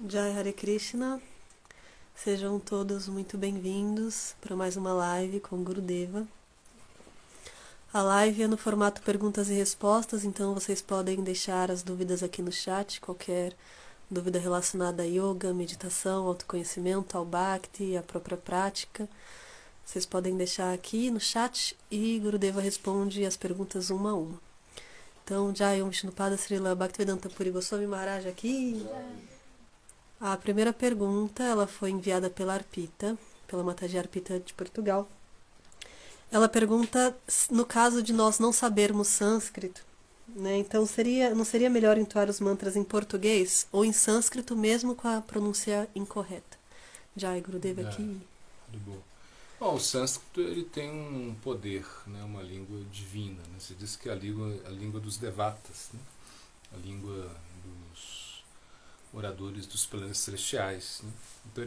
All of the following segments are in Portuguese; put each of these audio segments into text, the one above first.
Jai Hare Krishna, sejam todos muito bem-vindos para mais uma live com Gurudeva. A live é no formato perguntas e respostas, então vocês podem deixar as dúvidas aqui no chat, qualquer dúvida relacionada a yoga, meditação, autoconhecimento, ao bhakti, a própria prática. Vocês podem deixar aqui no chat e Gurudeva responde as perguntas uma a uma. Então, Jai Om Vishnupada Srila Bhaktivedanta Puri Goswami Maharaj aqui. A primeira pergunta, ela foi enviada pela Arpita, pela Mataji Arpita de Portugal. Ela pergunta, no caso de nós não sabermos sânscrito, né, então não seria melhor entoar os mantras em português ou em sânscrito mesmo com a pronúncia incorreta? Jai Gurudeva aqui. Bom, o sânscrito ele tem um poder, né, uma língua divina. Né? Se diz que é a língua dos devatas, né? A língua dos oradores dos planetas celestiais. Né? Então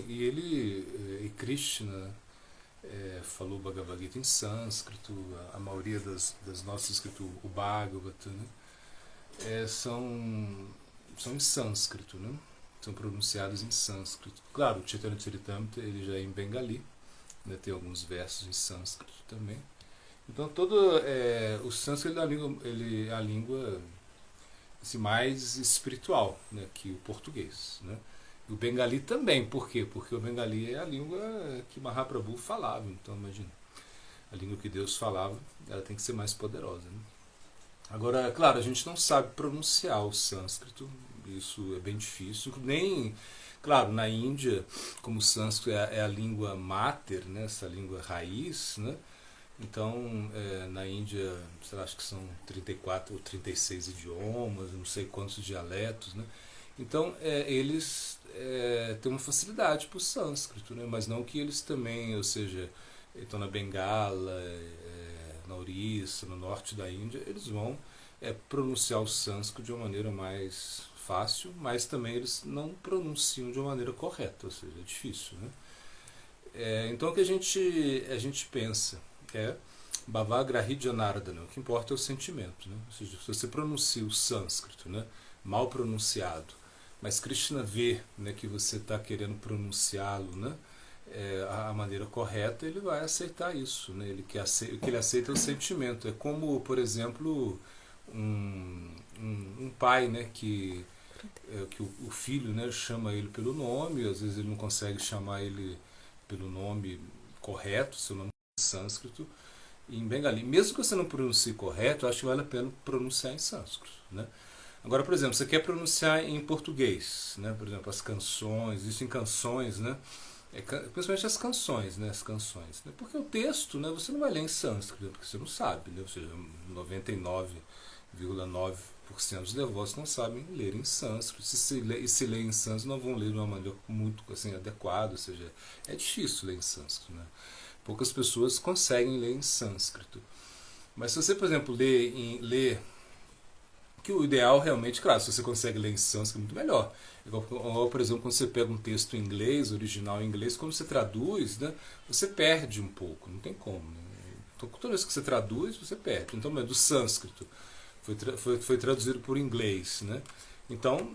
e Krishna falou Bhagavad Gita em sânscrito, a maioria das nossas escrituras, o Bhagavata, né? São em sânscrito, né? São pronunciados em sânscrito. Claro, o Chaitanya Charitamrita ele já é em bengali, né? Tem alguns versos em sânscrito também. Então o sânscrito ele é a língua assim, mais espiritual, né, que o português, né? E o bengali também, por quê? Porque o bengali é a língua que Mahaprabhu falava, então imagina, a língua que Deus falava, ela tem que ser mais poderosa, né? Agora, claro, a gente não sabe pronunciar o sânscrito, isso é bem difícil, nem, claro, na Índia, como o sânscrito é a língua máter, né, essa língua raiz, né? Então, na Índia, sei lá, acho que são 34 ou 36 idiomas, não sei quantos dialetos, né? Então, eles têm uma facilidade para o sânscrito, né? Mas não que eles também, ou seja, estão na Bengala, na Orissa, no norte da Índia, eles vão pronunciar o sânscrito de uma maneira mais fácil, mas também eles não pronunciam de uma maneira correta, ou seja, é difícil, né? Então, o que a gente pensa é Bhavagrahi Janardana, o que importa é o sentimento, né? Ou seja, se você pronuncia o sânscrito, né, mal pronunciado, mas Krishna vê, né, que você está querendo pronunciá-lo, né, a maneira correta, ele vai aceitar isso, né? O que ele aceita é o sentimento. É como, por exemplo, um pai, né, que o filho, né, chama ele pelo nome, às vezes ele não consegue chamar ele pelo nome correto, seu nome em sânscrito, e em bengali. Mesmo que você não pronuncie correto, eu acho que vale a pena pronunciar em sânscrito, né? Agora, por exemplo, você quer pronunciar em português, né? Por exemplo, as canções, existem canções, né? Principalmente as canções, né? As canções, né? Porque o texto, né? Você não vai ler em sânscrito, porque você não sabe, né? Ou seja, 99,9% dos devotos não sabem ler em sânscrito. E se lê em sânscrito, não vão ler de uma maneira muito assim, adequada, ou seja, é difícil ler em sânscrito, né? Poucas pessoas conseguem ler em sânscrito. Mas se você, por exemplo, lê que o ideal realmente, claro, se você consegue ler em sânscrito, é muito melhor. Igual, por exemplo, quando você pega um texto em inglês, original em inglês, quando você traduz, né, você perde um pouco, não tem como. Né? Então, toda vez que você traduz, você perde. Então, do sânscrito, foi traduzido por inglês. Né? Então,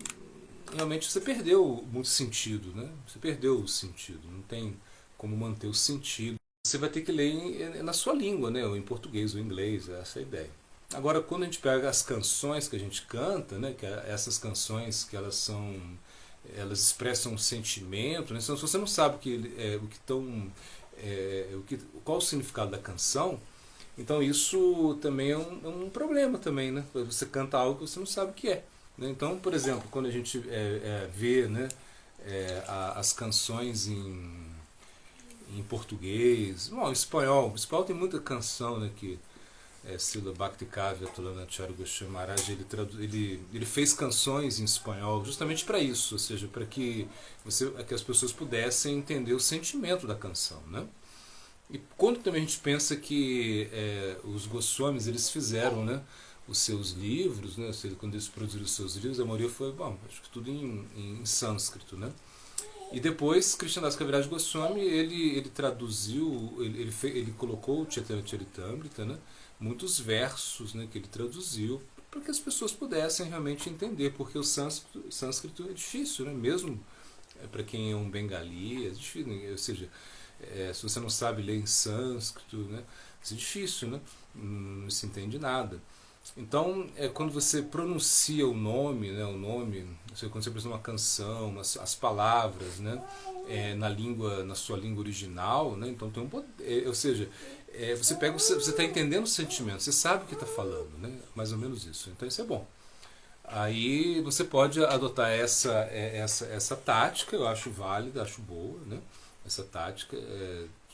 realmente você perdeu muito sentido. Né? Você perdeu o sentido, não tem como manter o sentido. Você vai ter que ler na sua língua, né? Ou em português ou em inglês, essa é a ideia. Agora, quando a gente pega as canções que a gente canta, né, que essas canções que elas expressam um sentimento, né, se você não sabe qual o significado da canção, então isso também é um problema também, né? Você canta algo que você não sabe o que é. Né? Então, por exemplo, quando a gente vê, né, as canções em português, bom, em espanhol tem muita canção, né, que Srila Bhakti-Kavya Tulanacharya Goswami Maharaj ele fez canções em espanhol justamente para isso, ou seja, para que as pessoas pudessem entender o sentimento da canção, né? E quando também a gente pensa que os Goswamis eles fizeram, né, os seus livros, né, ou seja, quando eles produziram os seus livros, a maioria foi, bom, acho que tudo em sânscrito, né? E depois, Krishnadas Kaviraj Goswami, ele traduziu, ele colocou o Chaitanya Charitamrita, né? Muitos versos, né, que ele traduziu para que as pessoas pudessem realmente entender, porque o sânscrito é difícil, né? Mesmo para quem é um bengali, é difícil, ou seja, se você não sabe ler em sânscrito, né? Isso é difícil, né? Não se entende nada. Então, quando você pronuncia o nome, né, quando você apresenta uma canção, as palavras, né, na sua língua original, né, então tem um poder, ou seja, você está entendendo o sentimento, você sabe o que está falando, né, mais ou menos isso. Então isso é bom. Aí você pode adotar essa tática, eu acho válida, acho boa, né, essa tática.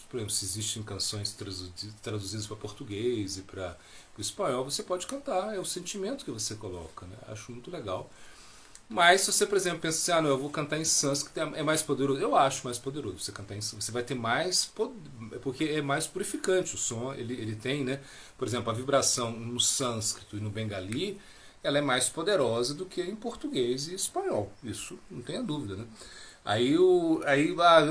Por exemplo, se existem canções traduzidas para português e para o espanhol, você pode cantar, é o sentimento que você coloca, né? Acho muito legal. Mas se você, por exemplo, pensa assim, não, eu vou cantar em sânscrito, é mais poderoso. Eu acho mais poderoso você cantar em sânscrito. Você vai ter mais poder, porque é mais purificante o som. Ele tem, né? Por exemplo, a vibração no sânscrito e no bengali, ela é mais poderosa do que em português e espanhol. Isso não tenha dúvida, né? Aí eu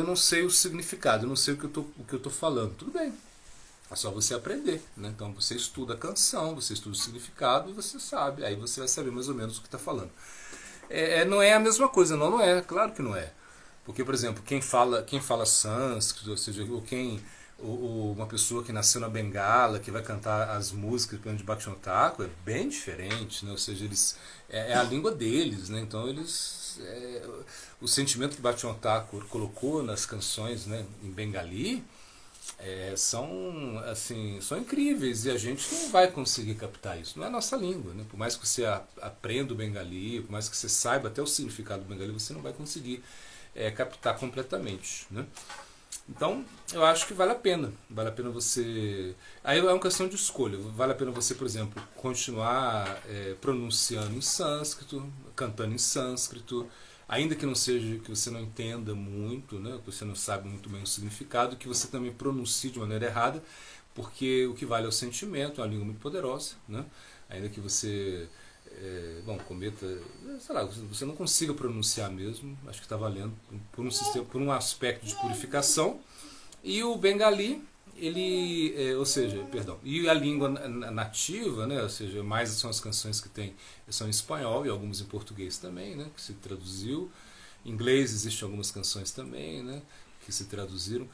não sei o significado, eu não sei o que eu tô falando. Tudo bem, é só você aprender, né? Então você estuda a canção, você estuda o significado e você sabe. Aí você vai saber mais ou menos o que está falando. Não é a mesma coisa, não é, claro que não é. Porque, por exemplo, quem fala sânscrito, ou seja, uma pessoa que nasceu na Bengala, que vai cantar as músicas de Bhaktivinoda Thakur, é bem diferente, né? Ou seja, é a língua deles, né? Então o sentimento que Bhaktivinoda Thakur colocou nas canções, né, em bengali, são incríveis, e a gente não vai conseguir captar isso. Não é a nossa língua, né? Por mais que você aprenda o bengali, por mais que você saiba até o significado do bengali, você não vai conseguir captar completamente, né? Então, eu acho que vale a pena. Vale a pena você... Aí é uma questão de escolha. Vale a pena você, por exemplo, continuar pronunciando em sânscrito, cantando em sânscrito, ainda que não seja, que você não entenda muito, né, que você não sabe muito bem o significado, que você também pronuncie de maneira errada, porque o que vale é o sentimento, é uma língua muito poderosa, né? Ainda que você cometa, sei lá, você não consiga pronunciar mesmo, acho que está valendo por um aspecto de purificação. E o bengali, e a língua nativa, né, ou seja, mais são as canções que são em espanhol e algumas em português também, né, que se traduziu. Em inglês existem algumas canções também, né, que se traduziram.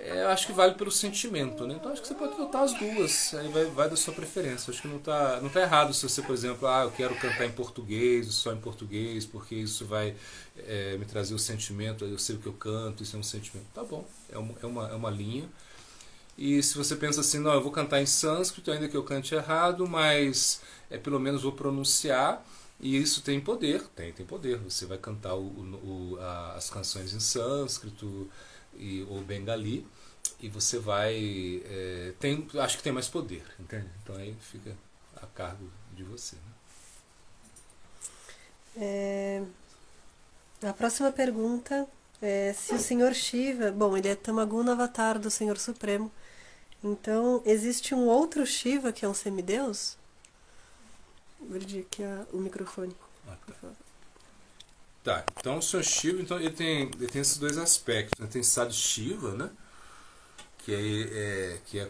Eu acho que vale pelo sentimento, né? Então acho que você pode adotar as duas, aí vai da sua preferência. Acho que não tá errado se você, por exemplo, eu quero cantar em português, só em português, porque isso vai me trazer o sentimento, eu sei o que eu canto, isso é um sentimento. Tá bom, é uma linha. E se você pensa assim, não, eu vou cantar em sânscrito, ainda que eu cante errado, mas pelo menos vou pronunciar, e isso tem poder, tem poder. Você vai cantar as canções em sânscrito ou bengali, e você vai acho que tem mais poder, entende? Então aí fica a cargo de você, né? A próxima pergunta é se o Senhor Shiva, bom, ele é Tamaguna Avatar do Senhor Supremo, então existe um outro Shiva que é um semideus? Vou dividir aqui o microfone. Tá, então o Senhor Shiva, então, ele tem esses dois aspectos, né? Tem Sad Shiva, né? Que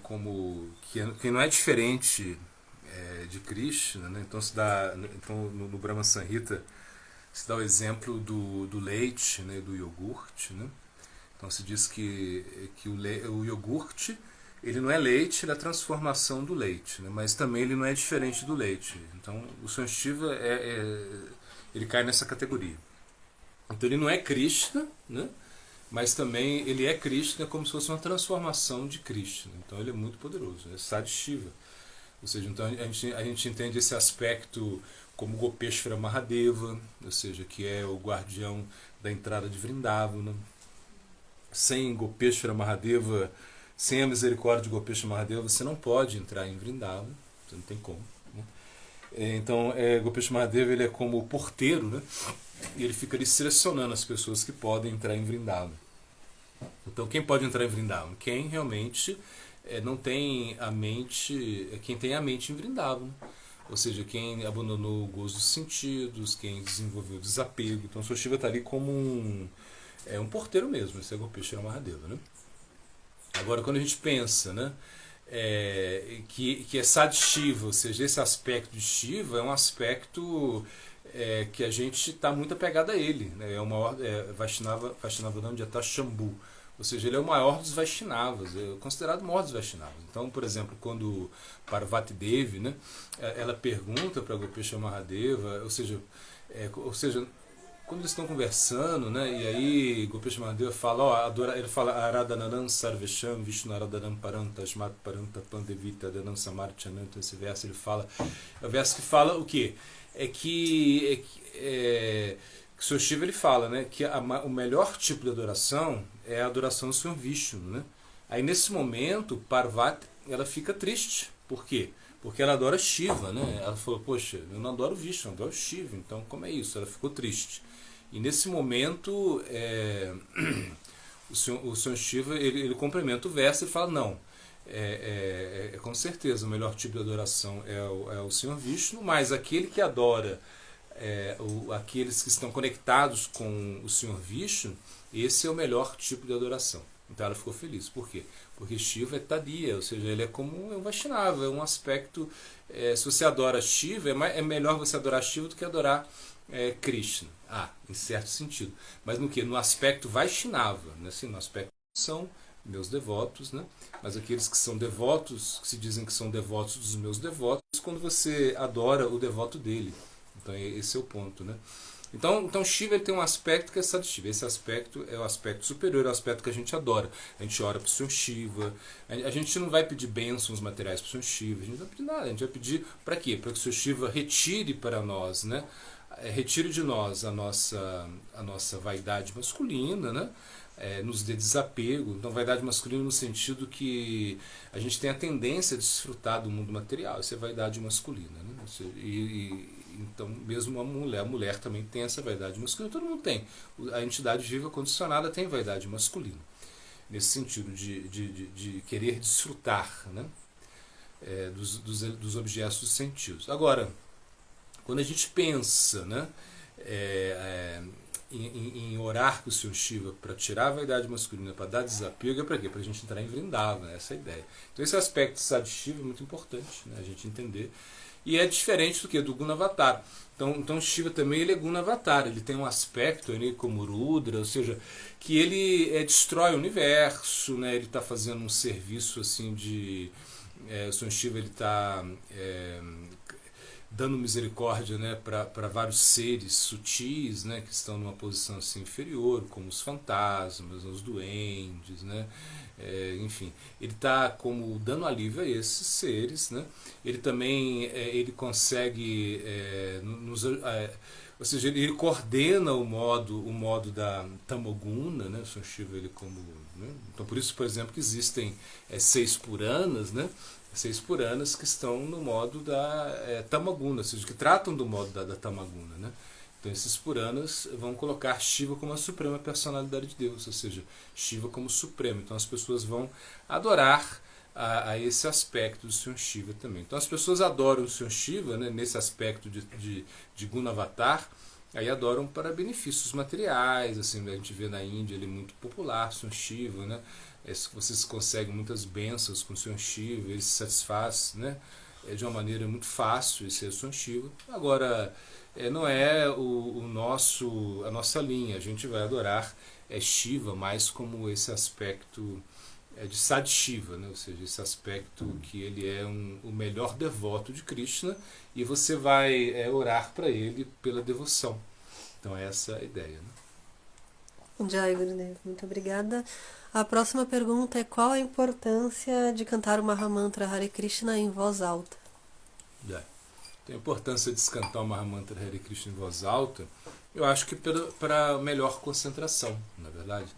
não é diferente de Krishna, né? Então no Brahma Samhita se dá o exemplo do leite, né? Do iogurte, né? Então se diz que o iogurte, ele não é leite, ele é a transformação do leite, né? Mas também ele não é diferente do leite. Então o Senhor Shiva ele cai nessa categoria. Então ele não é Krishna, né? Mas também ele é Krishna como se fosse uma transformação de Krishna. Então ele é muito poderoso, é Sad Shiva. Ou seja, então a gente entende esse aspecto como Gopeshvara Mahadeva, ou seja, que é o guardião da entrada de Vrindavana. Sem Gopeshvara Mahadeva, sem a misericórdia de Gopeshvara Mahadeva, você não pode entrar em Vrindavana, você não tem como, né? Então Gopeshvara Mahadeva, ele é como o porteiro, né? E ele fica ali selecionando as pessoas que podem entrar em Vrindavana. Então quem pode entrar em Vrindavana? Quem realmente não tem a mente, quem tem a mente em Vrindavana. Ou seja, quem abandonou o gozo dos sentidos, quem desenvolveu o desapego. Então o Senhor Shiva está ali como um porteiro mesmo, esse é Gopeshvara Mahadeva, né? Agora quando a gente pensa, né, que é Sad-Shiva, ou seja, esse aspecto de Shiva é um aspecto que a gente está muito apegado a ele, né? É o maior Vaishnava Jata Shambhu, ou seja, ele é o maior dos Vaishnavas, é considerado o maior dos Vaishnavas. Então, por exemplo, quando Parvati Devi, né, ela pergunta para Gopesha Mahadeva, ou seja, quando eles estão conversando, né, e aí Gopesha Mahadeva fala, ele fala Aradhananam Sarvesham Vishnu Aradhanam Paranta Shmat Paranta Pandevita Adanam Samarchanam. Então esse verso ele fala, é o verso que fala o quê? Que o Sr. Shiva ele fala, né, que o melhor tipo de adoração é a adoração do Sr. Vishnu, né? Aí nesse momento Parvati ela fica triste. Por quê? Porque ela adora Shiva, né? Ela falou, poxa, eu não adoro Vishnu, eu adoro Shiva, então como é isso? Ela ficou triste. E nesse momento o Sr. Shiva ele complementa o verso e fala, não, com certeza o melhor tipo de adoração é o Sr. Vishnu, mas aquele que adora aqueles que estão conectados com o Sr. Vishnu, esse é o melhor tipo de adoração. Então ela ficou feliz. Por quê? Porque Shiva é Tadiya, ou seja, ele é como um Vaishnava, é um aspecto. Se você adora Shiva, é melhor você adorar Shiva do que adorar Krishna. Em certo sentido. Mas no que? No aspecto Vaishnava, né? Assim, no aspecto são meus devotos, né? Mas aqueles que são devotos, que se dizem que são devotos dos meus devotos, quando você adora o devoto dele. Então esse é o ponto, né? Então Shiva ele tem um aspecto que é Sadashiva. Esse aspecto é o aspecto superior, é o aspecto que a gente adora. A gente ora para o Sr. Shiva. A gente não vai pedir bênçãos materiais para o Sr. Shiva. A gente não vai pedir nada. A gente vai pedir para quê? Para que o Sr. Shiva retire para nós, né? Retire de nós a nossa vaidade masculina, né? Nos dê desapego. Então vaidade masculina no sentido que a gente tem a tendência a desfrutar do mundo material. Isso é vaidade masculina, né? Então, mesmo a mulher também tem essa vaidade masculina, todo mundo tem. A entidade viva condicionada tem vaidade masculina, nesse sentido de querer desfrutar, né? Dos objetos dos sentidos. Agora, quando a gente pensa, né, em orar com o Sr. Shiva para tirar a vaidade masculina, para dar desapego, é para quê? Para a gente entrar em Vrindavana, essa é a ideia. Então esse aspecto de Sadashiva é muito importante, né, a gente entender. E é diferente do que? Do Gunavatar. Então Shiva também ele é Gunavatar, ele tem um aspecto ele, como Rudra, ou seja, que ele destrói o universo, né? Ele está fazendo um serviço assim de... o Sr. Shiva está dando misericórdia, né, para vários seres sutis, né, que estão numa posição assim, inferior, como os fantasmas, os duendes, né? Enfim, ele está como dando alívio a esses seres, né? Ele também ele consegue ou seja, ele coordena o modo da Tamoguna, né? O Sr. Shiva ele como, né? Então por isso, por exemplo, que existem 6 Puranas, né? 6 Puranas que estão no modo da Tamaguna, ou seja, que tratam do modo da Tamaguna, né? Então esses Puranas vão colocar Shiva como a suprema personalidade de Deus, ou seja, Shiva como supremo. Então as pessoas vão adorar a esse aspecto do Sr. Shiva também. Então as pessoas adoram o Sr. Shiva, né, nesse aspecto de Gunavatar, aí adoram para benefícios materiais, assim, a gente vê na Índia ele é muito popular, o Sr. Shiva, né? Vocês conseguem muitas bênçãos com o Sr. Shiva, ele se satisfaz, né, de uma maneira muito fácil, esse é o Sr. Shiva. Agora, não é a nossa linha, a gente vai adorar Shiva mais como esse aspecto de Sadashiva, né? Ou seja, esse aspecto que ele é o melhor devoto de Krishna e você vai orar para ele pela devoção. Então essa é a ideia, né? Jai Gurudev, muito obrigada. A próxima pergunta é: qual a importância de cantar o Mahamantra Hare Krishna em voz alta? Então, a importância de se cantar o Mahamantra Hare Krishna em voz alta, eu acho que para melhor concentração, na verdade.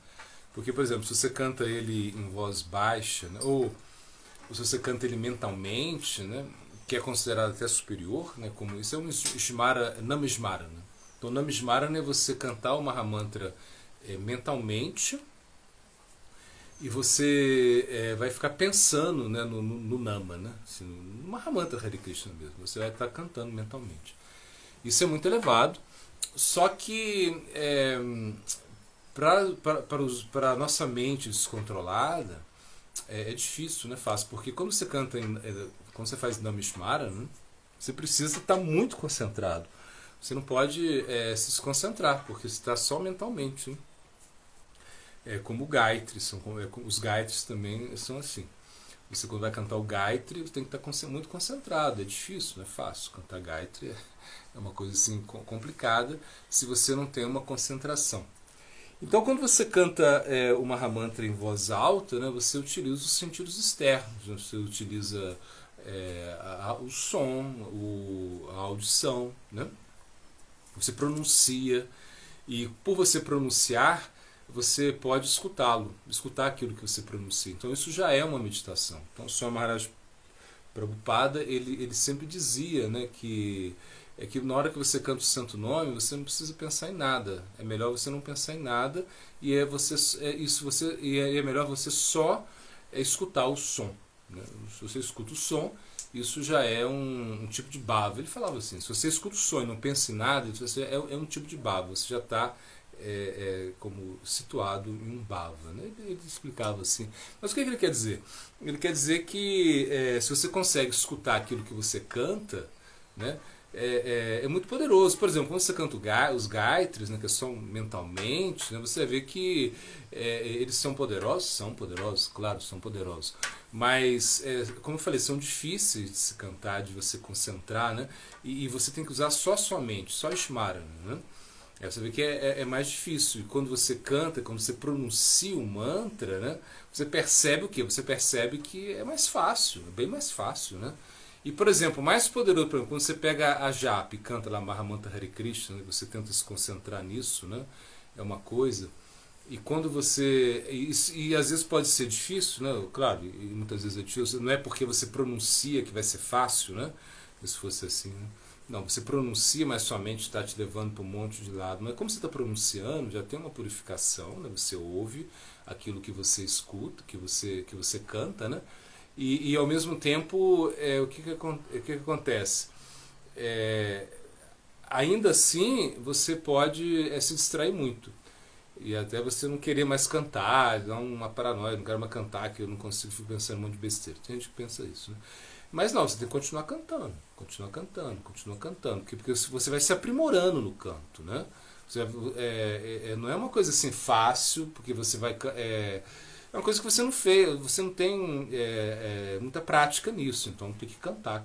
Porque, por exemplo, se você canta ele em voz baixa, né, ou se você canta ele mentalmente, né, que é considerado até superior, né, como isso é um Namismarana. Né? Então, Namismarana é você cantar o Mahamantra mentalmente e você vai ficar pensando, né, no Nama, né, assim, no Mahamantra Hare Krishna mesmo. Você vai estar cantando mentalmente. Isso é muito elevado, só que para a nossa mente descontrolada, é difícil, não é fácil, porque quando você canta, quando você faz Namishmara, né, você precisa estar muito concentrado. Você não pode se desconcentrar, porque você está só mentalmente. Né? É como o Gayatri, os Gayatris também são assim. Você quando vai cantar o Gayatri, você tem que estar muito concentrado. É difícil, não é fácil. Cantar Gayatri é uma coisa assim complicada se você não tem uma concentração. Então, quando você canta o Mahamantra em voz alta, né, você utiliza os sentidos externos. Né? Você utiliza o som, a audição. Né? Você pronuncia. E por você pronunciar, você pode escutar aquilo que você pronuncia. Então isso já é uma meditação. Então o Swami Maharaj Prabhupada, ele sempre dizia, né, que na hora que você canta o Santo Nome, você não precisa pensar em nada. É melhor você não pensar em nada e é melhor você só escutar o som. Né? Se você escuta o som, isso já é um tipo de bhava. Ele falava assim, se você escuta o som e não pensa em nada, é um tipo de bhava. Você já está como situado em um bhava. Né? Ele explicava assim. Mas o que ele quer dizer? Ele quer dizer que se você consegue escutar aquilo que você canta, né, é muito poderoso. Por exemplo, quando você canta os Gayatris, né, que são mentalmente, né, você vai ver que eles são poderosos, claro, são poderosos. Mas, como eu falei, são difíceis de se cantar, de você concentrar, né, e você tem que usar só a sua mente, só Ishmara. Né? Você vê que é mais difícil. E quando você canta, quando você pronuncia o mantra, né, você percebe o quê? Você percebe que é mais fácil, é bem mais fácil. Né? E, por exemplo, mais poderoso, por exemplo, quando você pega a japa e canta lá Mahamantra Hare Krishna, né, você tenta se concentrar nisso, né, é uma coisa. E quando você... E às vezes pode ser difícil, né, claro, e muitas vezes é difícil, não é porque você pronuncia que vai ser fácil, né, se fosse assim, né? Não, você pronuncia, mas sua mente está te levando para um monte de lado. Mas como você está pronunciando, já tem uma purificação, né? Você ouve aquilo que você escuta, que você canta, né? E ao mesmo tempo, o que acontece? Ainda assim, você pode se distrair muito. E até você não querer mais cantar, dar uma paranoia, não quero mais cantar, que eu não consigo, fico pensando um monte de besteira. Tem gente que pensa isso, né? Mas não, você tem que continuar cantando, porque você vai se aprimorando no canto, né? Não é uma coisa assim fácil, porque você vai... É uma coisa que você não fez, você não tem muita prática nisso, então tem que cantar.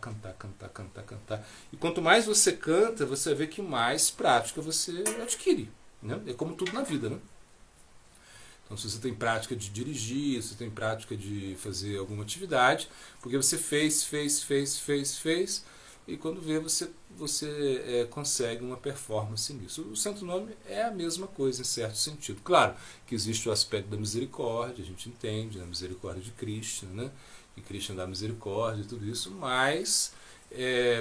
E quanto mais você canta, você vê que mais prática você adquire, né? É como tudo na vida, né? Então, se você tem prática de dirigir, se você tem prática de fazer alguma atividade, porque você fez, e quando vê, você consegue uma performance nisso. O Santo Nome é a mesma coisa, em certo sentido. Claro que existe o aspecto da misericórdia, a gente entende, a misericórdia de Krishna, né? Que Krishna dá misericórdia e tudo isso, mas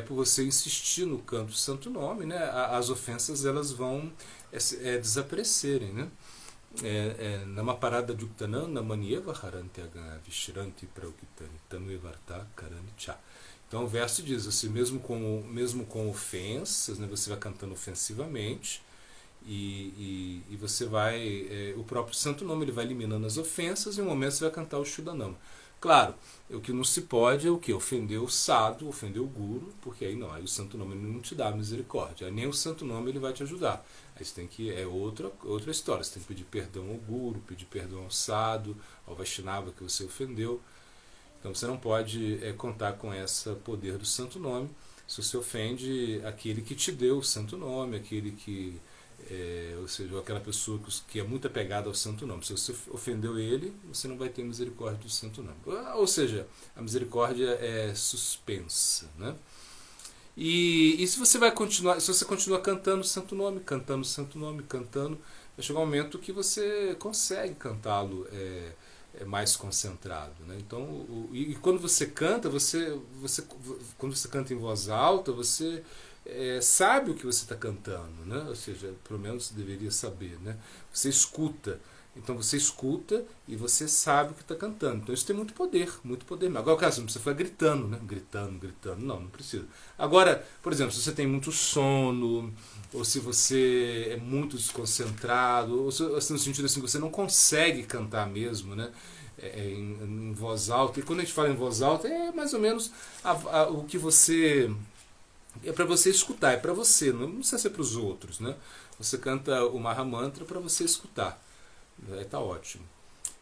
por você insistir no canto do Santo Nome, né, as ofensas elas vão desaparecerem, né? Nama parada yuktanam namanieva haranti agana vishranti praukitani tanuevarta karani cha. Então o verso diz assim, mesmo com ofensas, né, você vai cantando ofensivamente e você vai, o próprio Santo Nome ele vai eliminando as ofensas e em um momento você vai cantar o Shuddhanama. Claro, o que não se pode é o que? Ofender o sadhu, ofender o guru, porque aí não, aí o Santo Nome ele não te dá misericórdia, aí nem o Santo Nome ele vai te ajudar. Aí você tem que, outra história, você tem que pedir perdão ao guru, pedir perdão ao sadhu, ao Vaishnava que você ofendeu. Então você não pode contar com esse poder do Santo Nome se você ofende aquele que te deu o Santo Nome, aquele que... ou seja, aquela pessoa que é muito apegada ao Santo Nome. Se você ofendeu ele, você não vai ter misericórdia do Santo Nome. Ou seja, a misericórdia é suspensa, né? E se você continua cantando o Santo Nome, vai chegar um momento que você consegue cantá-lo mais concentrado, né? Então, quando você canta, quando você canta em voz alta, você sabe o que você está cantando, né? Ou seja, pelo menos deveria saber, né? Você escuta. Então você escuta e você sabe o que está cantando. Então isso tem muito poder mesmo. Agora, caso não precisa ficar gritando, né? Gritando. Não precisa. Agora, por exemplo, se você tem muito sono, ou se você é muito desconcentrado, ou se, no sentido assim, que você não consegue cantar mesmo, né? em voz alta. E quando a gente fala em voz alta, é mais ou menos o que você... É para você escutar, é para você, não precisa ser para os outros, né? Você canta o Mahamantra para você escutar. Aí tá ótimo.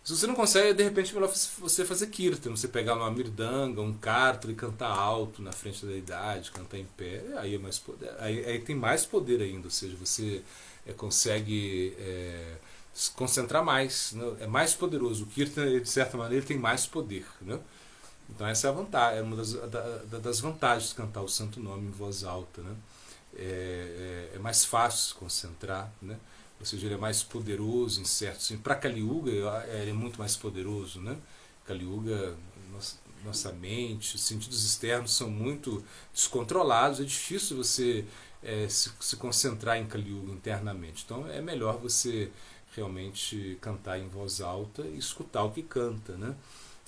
Se você não consegue, de repente é melhor você fazer kirtan, você pegar uma mirdanga, um kartra e cantar alto na frente da deidade, cantar em pé, aí é mais poder, aí tem mais poder ainda, ou seja, você consegue se concentrar mais, né? É mais poderoso. O kirtan, de certa maneira, ele tem mais poder, né? Então essa é a vantagem, é uma das vantagens de cantar o santo nome em voz alta, né? É mais fácil se concentrar, né? Ou seja, ele é mais poderoso em certo sentido. Para Kali Yuga, ele é muito mais poderoso, né? Kali Yuga, nossa mente, os sentidos externos são muito descontrolados, é difícil você se concentrar em Kali Yuga internamente. Então é melhor você realmente cantar em voz alta e escutar o que canta, né?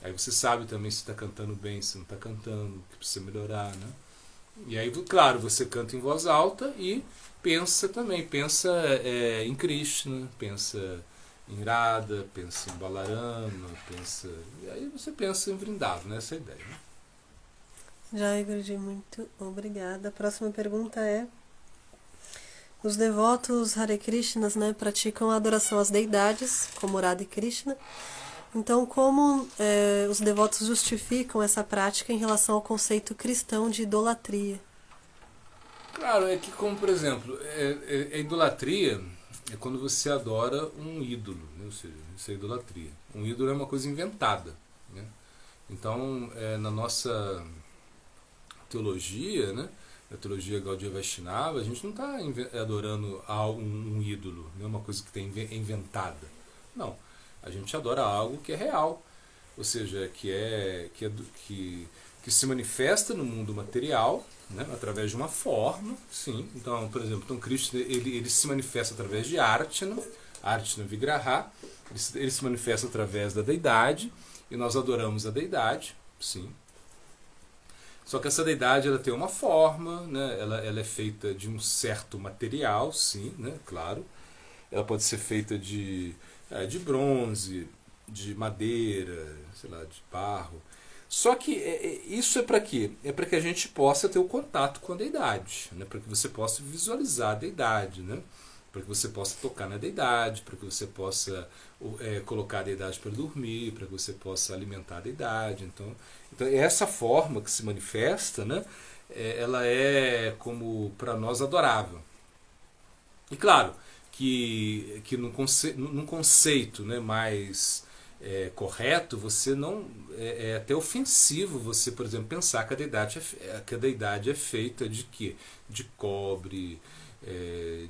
Aí você sabe também se está cantando bem, se não está cantando, o que precisa melhorar, né? E aí, claro, você canta em voz alta e pensa também, pensa em Krishna, pensa em Radha, pensa em Balarama, pensa... E aí você pensa em Vrindavan, né? Essa é a ideia, né? Jai Guruji, muito obrigada. A próxima pergunta é: os devotos Hare Krishnas, né, praticam a adoração às deidades, como Radha e Krishna. Então, como os devotos justificam essa prática em relação ao conceito cristão de idolatria? Claro, é que como, por exemplo, a idolatria é quando você adora um ídolo, né? Ou seja, isso é idolatria. Um ídolo é uma coisa inventada, né? Então, na nossa teologia, né, na teologia Gaudiya Vaishnava, a gente não está adorando um ídolo, né, uma coisa que é inventada. Não. A gente adora algo que é real, ou seja, que se manifesta no mundo material, né, através de uma forma, sim. Então, por exemplo, Krishna ele se manifesta através de Archana Vigraha, ele se manifesta através da deidade, e nós adoramos a deidade, sim. Só que essa deidade ela tem uma forma, né, ela é feita de um certo material, sim, né, claro. Ela pode ser feita de bronze, de madeira, sei lá, de barro. Só que isso é para quê? É para que a gente possa ter o contato com a deidade, né? Para que você possa visualizar a deidade, né? Para que você possa tocar na deidade, para que você possa colocar a deidade para dormir, para que você possa alimentar a deidade. Então essa forma que se manifesta, né? Ela é como para nós adorável. E claro, que num conceito, né, mais correto, você não é até ofensivo você, por exemplo, pensar que a deidade é feita de quê? De cobre,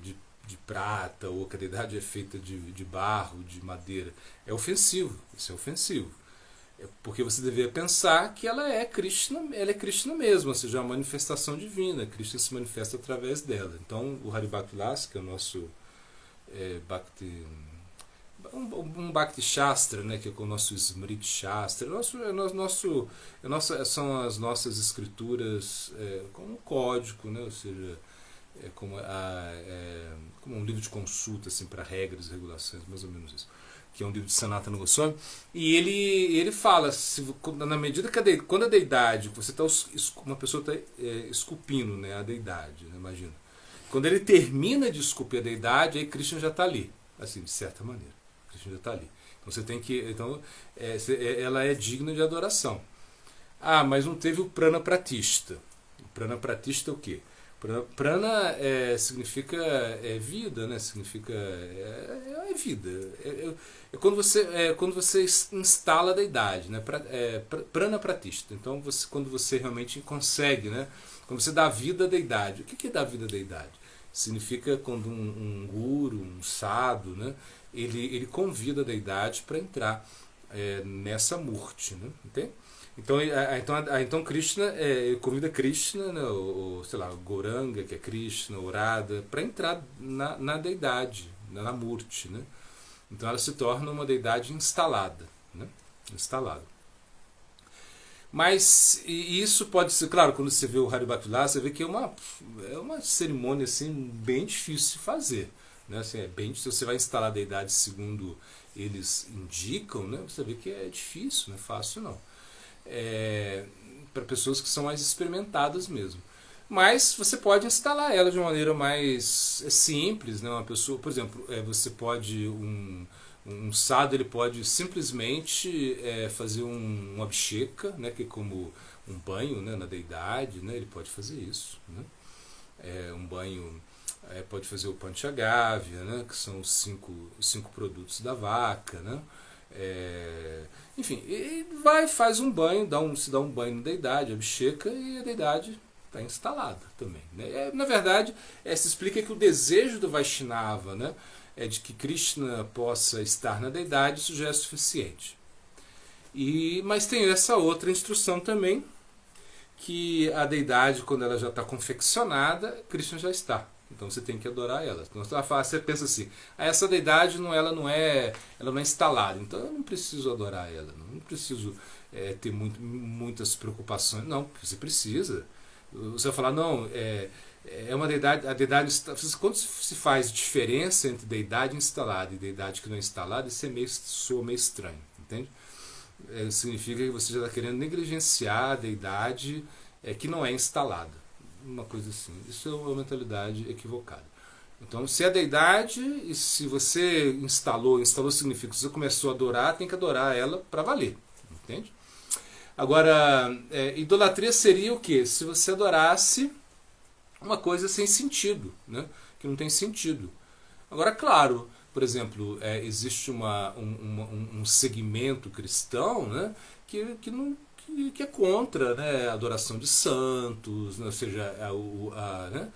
de prata, ou que a deidade é feita de barro, de madeira. É ofensivo, isso é ofensivo. Porque você deveria pensar que ela é Krishna mesmo, ou seja, uma manifestação divina. Krishna se manifesta através dela. Então, o Haribhakti Vilas, que é o nosso Bhakti, um Bhakti Shastra, né, que é o nosso Smriti Shastra, são as nossas escrituras como um código, né, ou seja, como um livro de consulta assim, para regras e regulações, mais ou menos isso, que é um livro de Sanatana Goswami, e ele fala, na medida que quando a deidade, uma pessoa está esculpindo, né, a deidade, né, imagina, quando ele termina de esculpir a deidade, aí Krishna já está ali, assim, de certa maneira. Krishna já está ali. Então você tem que. Então, ela é digna de adoração. Ah, mas não teve o Prana Pratishta. O Prana Pratishta é o quê? Prana significa vida, né? Significa vida. Quando você instala a deidade, né? Prana Pratishta. Então, quando você realmente consegue, né? Quando você dá vida à deidade. O que é dar vida à deidade? Significa quando um guru, um sadhu, né, ele convida a deidade para entrar nessa murti. Né, entende? Então Krishna convida Krishna, né, ou sei lá, Gauranga, que é Krishna, ou Radha, para entrar na deidade, na murti. Né? Então ela se torna uma deidade instalada. Né? Instalada. Mas isso pode ser, claro, quando você vê o Haribhakti Vilas, você vê que é uma cerimônia assim, bem difícil de fazer. né? Assim, se você vai instalar a deidade segundo eles indicam, né? Você vê que é difícil, não é fácil não. Para pessoas que são mais experimentadas mesmo. Mas você pode instalar ela de uma maneira mais simples, né? Uma pessoa, por exemplo, você pode um sadhu, ele pode simplesmente fazer uma abhisheka, né? Que é como um banho, né? Na deidade, né? Ele pode fazer isso, né? Um banho, pode fazer o panchagávya, né? Que são os cinco produtos da vaca, né? Enfim, e faz um banho, se dá um banho na deidade, abhisheka, e a deidade está instalada também, né? Na verdade, se explica que o desejo do Vaishnava, né, é de que Krishna possa estar na deidade, isso já é suficiente. Mas tem essa outra instrução também, que a deidade, quando ela já está confeccionada, Krishna já está. Então você tem que adorar ela. Então você pensa assim, essa deidade ela não é instalada, então eu não preciso adorar ela, não preciso ter muitas preocupações. Não, você precisa. Você vai falar, não, é uma deidade, a deidade, quando se faz diferença entre deidade instalada e deidade que não é instalada, isso soa meio estranho, entende? Significa que você já está querendo negligenciar a deidade que não é instalada. Uma coisa assim. Isso é uma mentalidade equivocada. Então, se é deidade, e se você instalou significa que você começou a adorar, tem que adorar ela para valer. Entende? Agora, idolatria seria o quê? Se você adorasse uma coisa sem sentido, né? Que não tem sentido. Agora, claro, por exemplo, existe um segmento cristão, né? Que é contra, né, a adoração de santos, né, ou seja, né,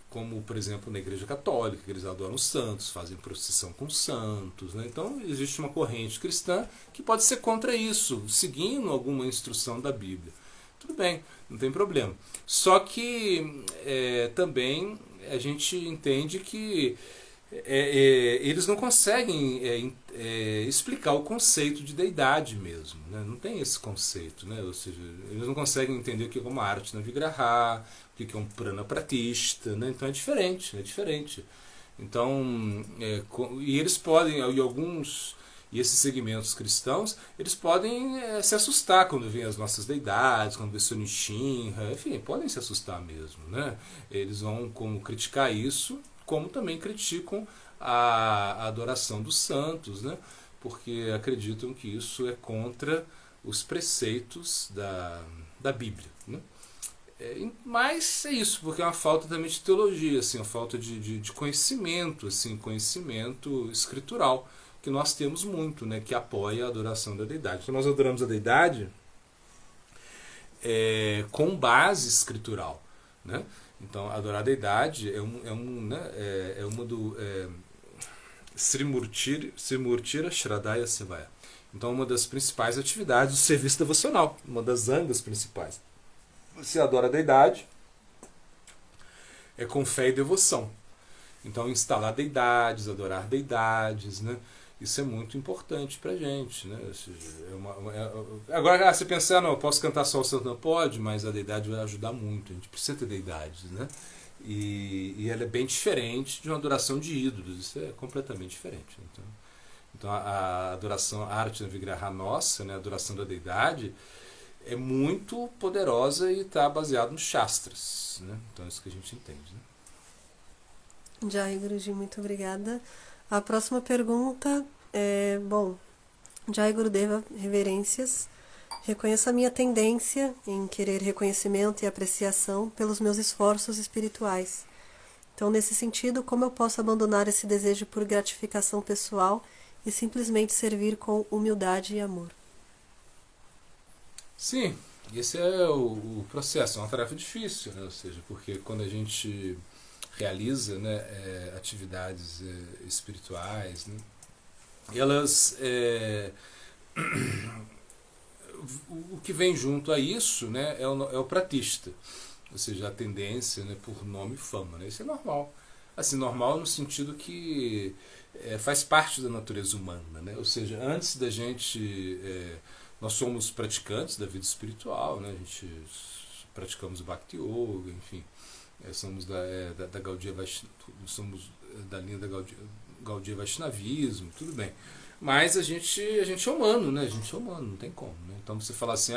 como, por exemplo, na Igreja Católica, que eles adoram santos, fazem procissão com santos. Né? Então, existe uma corrente cristã que pode ser contra isso, seguindo alguma instrução da Bíblia. Tudo bem, não tem problema. Só que também a gente entende que eles não conseguem explicar o conceito de deidade mesmo, né? Não tem esse conceito, né? Ou seja, eles não conseguem entender o que é uma arte na Vigraha, o que é um prana pratista, né? Então é diferente. Então, e eles podem, e esses segmentos cristãos, eles podem se assustar quando vêm as nossas deidades, quando vê Sonishinra, enfim, podem se assustar mesmo, né? Eles vão como criticar isso, como também criticam a adoração dos santos, né? Porque acreditam que isso é contra os preceitos da Bíblia. Né? Mas é isso, porque é uma falta também de teologia, assim, uma falta de conhecimento, assim, conhecimento escritural, que nós temos muito, né? Que apoia a adoração da deidade. Então nós adoramos a deidade com base escritural, né? Então, adorar a deidade é uma do Srimurtira Shraddhaya Sevaya. Então, uma das principais atividades do serviço devocional, uma das angas principais. Você adora a deidade com fé e devoção. Então, instalar deidades, adorar deidades, né? Isso é muito importante pra gente, né? Ou seja, agora, você pensar, não, eu posso cantar só o santo, não pode, mas a deidade vai ajudar muito. A gente precisa ter deidades, né? E ela é bem diferente de uma adoração de ídolos. Isso é completamente diferente. Então a adoração, a arte da Vigraha nossa, né? A adoração da deidade, é muito poderosa e está baseada nos Shastras, né? Então é isso que a gente entende, né? Jai Guruji, muito obrigada. A próxima pergunta é, Jai Gurudeva, reverências. Reconheço a minha tendência em querer reconhecimento e apreciação pelos meus esforços espirituais. Então, nesse sentido, como eu posso abandonar esse desejo por gratificação pessoal e simplesmente servir com humildade e amor? Sim, esse é o processo. É uma tarefa difícil, né? Ou seja, porque quando a gente realiza, né, atividades espirituais, né, elas o que vem junto a isso, né, é o pratista, ou seja, a tendência, né, por nome e fama, né? Isso é normal, assim, normal no sentido que faz parte da natureza humana, né? Ou seja, antes da gente nós somos praticantes da vida espiritual, né? A gente praticamos o Bhakti Yoga, enfim. somos da Gaudiya somos da linha da Gaudiya Vaishnavismo, tudo bem. Mas a gente é humano, né? A gente é humano, não tem como. Né? Então você falar assim,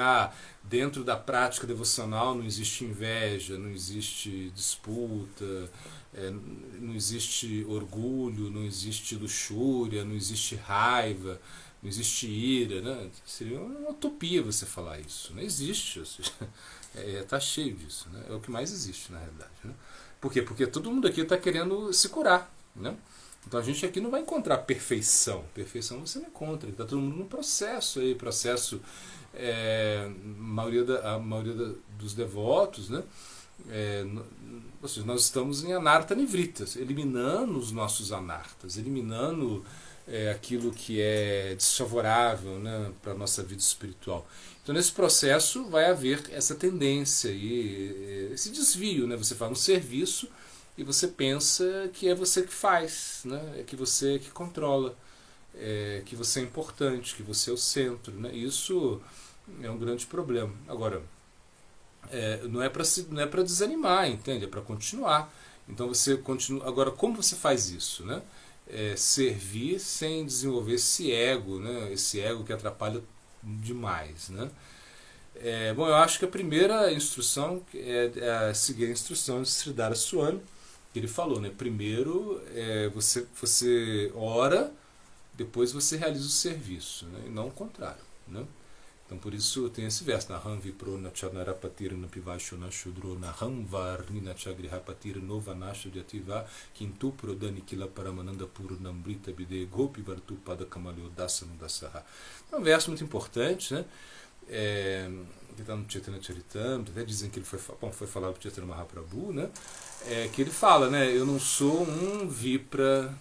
dentro da prática devocional não existe inveja, não existe disputa, não existe orgulho, não existe luxúria, não existe raiva, não existe ira, né? Seria uma utopia você falar isso. Não existe, ou seja, tá cheio disso, né? É o que mais existe na realidade. Né? Por quê? Porque todo mundo aqui está querendo se curar, né? Então a gente aqui não vai encontrar perfeição. Perfeição você não encontra. Está todo mundo num processo aí, a maioria dos devotos, né? Ou seja, nós estamos em anarta nivritas, eliminando os nossos anartas, eliminando aquilo que é desfavorável, né, para a nossa vida espiritual. Então nesse processo vai haver essa tendência e esse desvio, né? Você faz um serviço e você pensa que é você que faz, né? É que você que controla, que você é importante, que você é o centro, né? Isso é um grande problema. Agora, não é para desanimar, entende? É para continuar. Então você continua. Agora, como você faz isso, né? Servir sem desenvolver esse ego, né? Esse ego que atrapalha demais, né? Bom, eu acho que a primeira instrução é seguir a instrução de Sridhara Swami, que ele falou, né? Primeiro você ora, depois você realiza o serviço, né? E não o contrário, né? Então por isso tem esse verso, Naham vipro nachanarapatir napivasho nashudro naham varnina chagrihapatir novanasho dyativa kintu prodani kila paramananda puro nambrita bide gopi vartu pada kamalyo dasanu dasaha. É um verso muito importante, né? Que está no Chaitanya Charitamrita, até dizem que ele foi falado por Chaitanya Mahaprabhu, né? Que ele fala, né? Eu não sou um Vipra,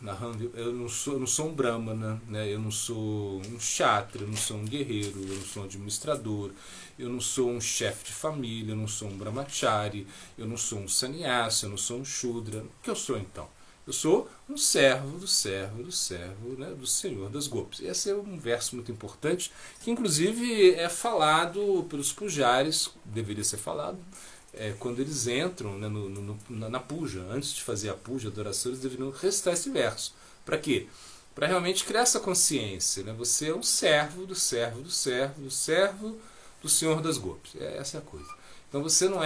eu não sou um Brahmana, né? Eu não sou um Kshatriya, eu não sou um guerreiro, eu não sou um administrador, eu não sou um chefe de família, eu não sou um Brahmachari, eu não sou um sannyasi, eu não sou um Shudra. O que eu sou então? Eu sou um servo do servo do servo, né, do Senhor das Gopis. Esse é um verso muito importante, que inclusive é falado pelos pujaris, deveria ser falado, quando eles entram, né, na puja. Antes de fazer a puja, a adoração, eles deveriam recitar esse verso. Para quê? Para realmente criar essa consciência. Né? Você é um servo do servo do servo do servo do Senhor das Gopis. Essa é a coisa. Então você não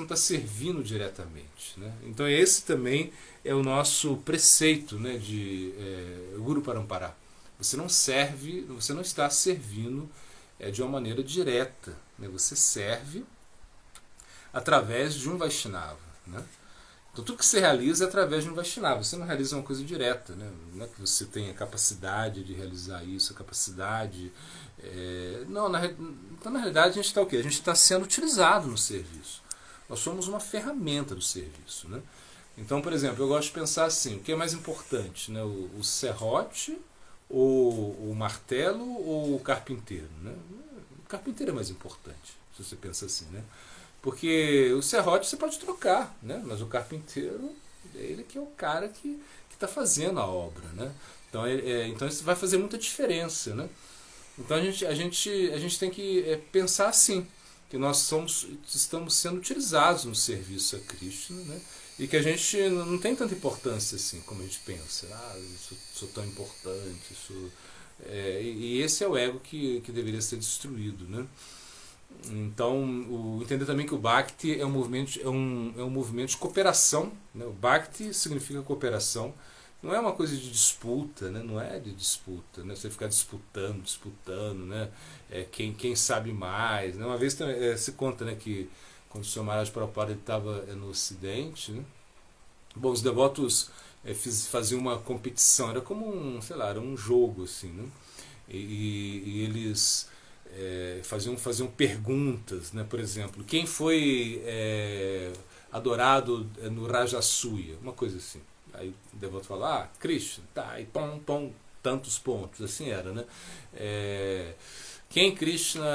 está servindo diretamente. Né? Então esse também é o nosso preceito, né, de Guru Parampara. Você não está servindo de uma maneira direta. Né? Você serve através de um Vaishnava. Né? Então tudo que você realiza é através de um Vaishnava. Você não realiza uma coisa direta. Né? Não é que você tenha a capacidade de realizar isso, a capacidade... Então na realidade a gente está o quê? A gente está sendo utilizado no serviço. Nós somos uma ferramenta do serviço. Né? Então, por exemplo, eu gosto de pensar assim, o que é mais importante? Né? O serrote, o martelo ou o carpinteiro? Né? O carpinteiro é mais importante, se você pensa assim. Né? Porque o serrote você pode trocar, né? Mas o carpinteiro, ele que é o cara que está fazendo a obra. Né? Então isso vai fazer muita diferença. Né? Então a gente tem que pensar assim, que nós estamos sendo utilizados no serviço a Krishna, né? E que a gente não tem tanta importância assim como a gente pensa. Eu sou tão importante. E esse é o ego que deveria ser destruído. Né? Então, entender também que o Bhakti é um movimento de cooperação. Né? O Bhakti significa cooperação. Não é uma coisa de disputa, né? Não é de disputa, né? Você ficar disputando, né? Quem sabe mais. Né? Uma vez se conta, né, que quando o Sr. Maharaj Prabhupada estava no Ocidente, né? Bom, os devotos faziam uma competição, era como era um jogo, assim, né? E eles faziam perguntas, né? Por exemplo, quem foi adorado no Rajasuya? Uma coisa assim. Aí o devoto fala, Krishna, tá, e tantos pontos, assim era, né? Quem Krishna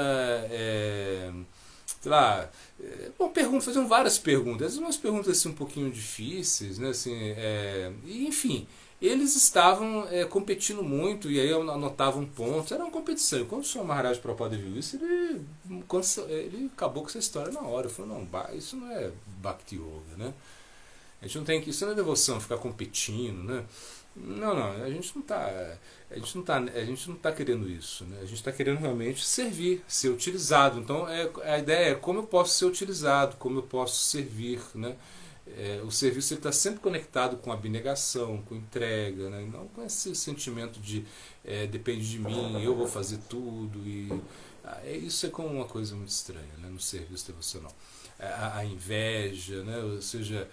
sei lá, faziam várias perguntas, umas perguntas assim, um pouquinho difíceis, né? Assim, e, enfim, eles estavam competindo muito, e aí eu anotava um ponto, era uma competição. E quando o Swami Maharaj Prabhupada viu isso, ele acabou com essa história na hora. Ele falou, não, isso não é Bhakti Yoga, né? A gente não tem que, isso não é devoção, ficar competindo, né? Não, a gente não tá querendo isso, né? A gente está querendo realmente servir, ser utilizado. Então a ideia é como eu posso ser utilizado, como eu posso servir, né? O serviço está sempre conectado com abnegação, com entrega, né? Não com esse sentimento de depende de mim, eu vou fazer tudo. Isso é como uma coisa muito estranha, né? No serviço devocional. A inveja, né? Ou seja,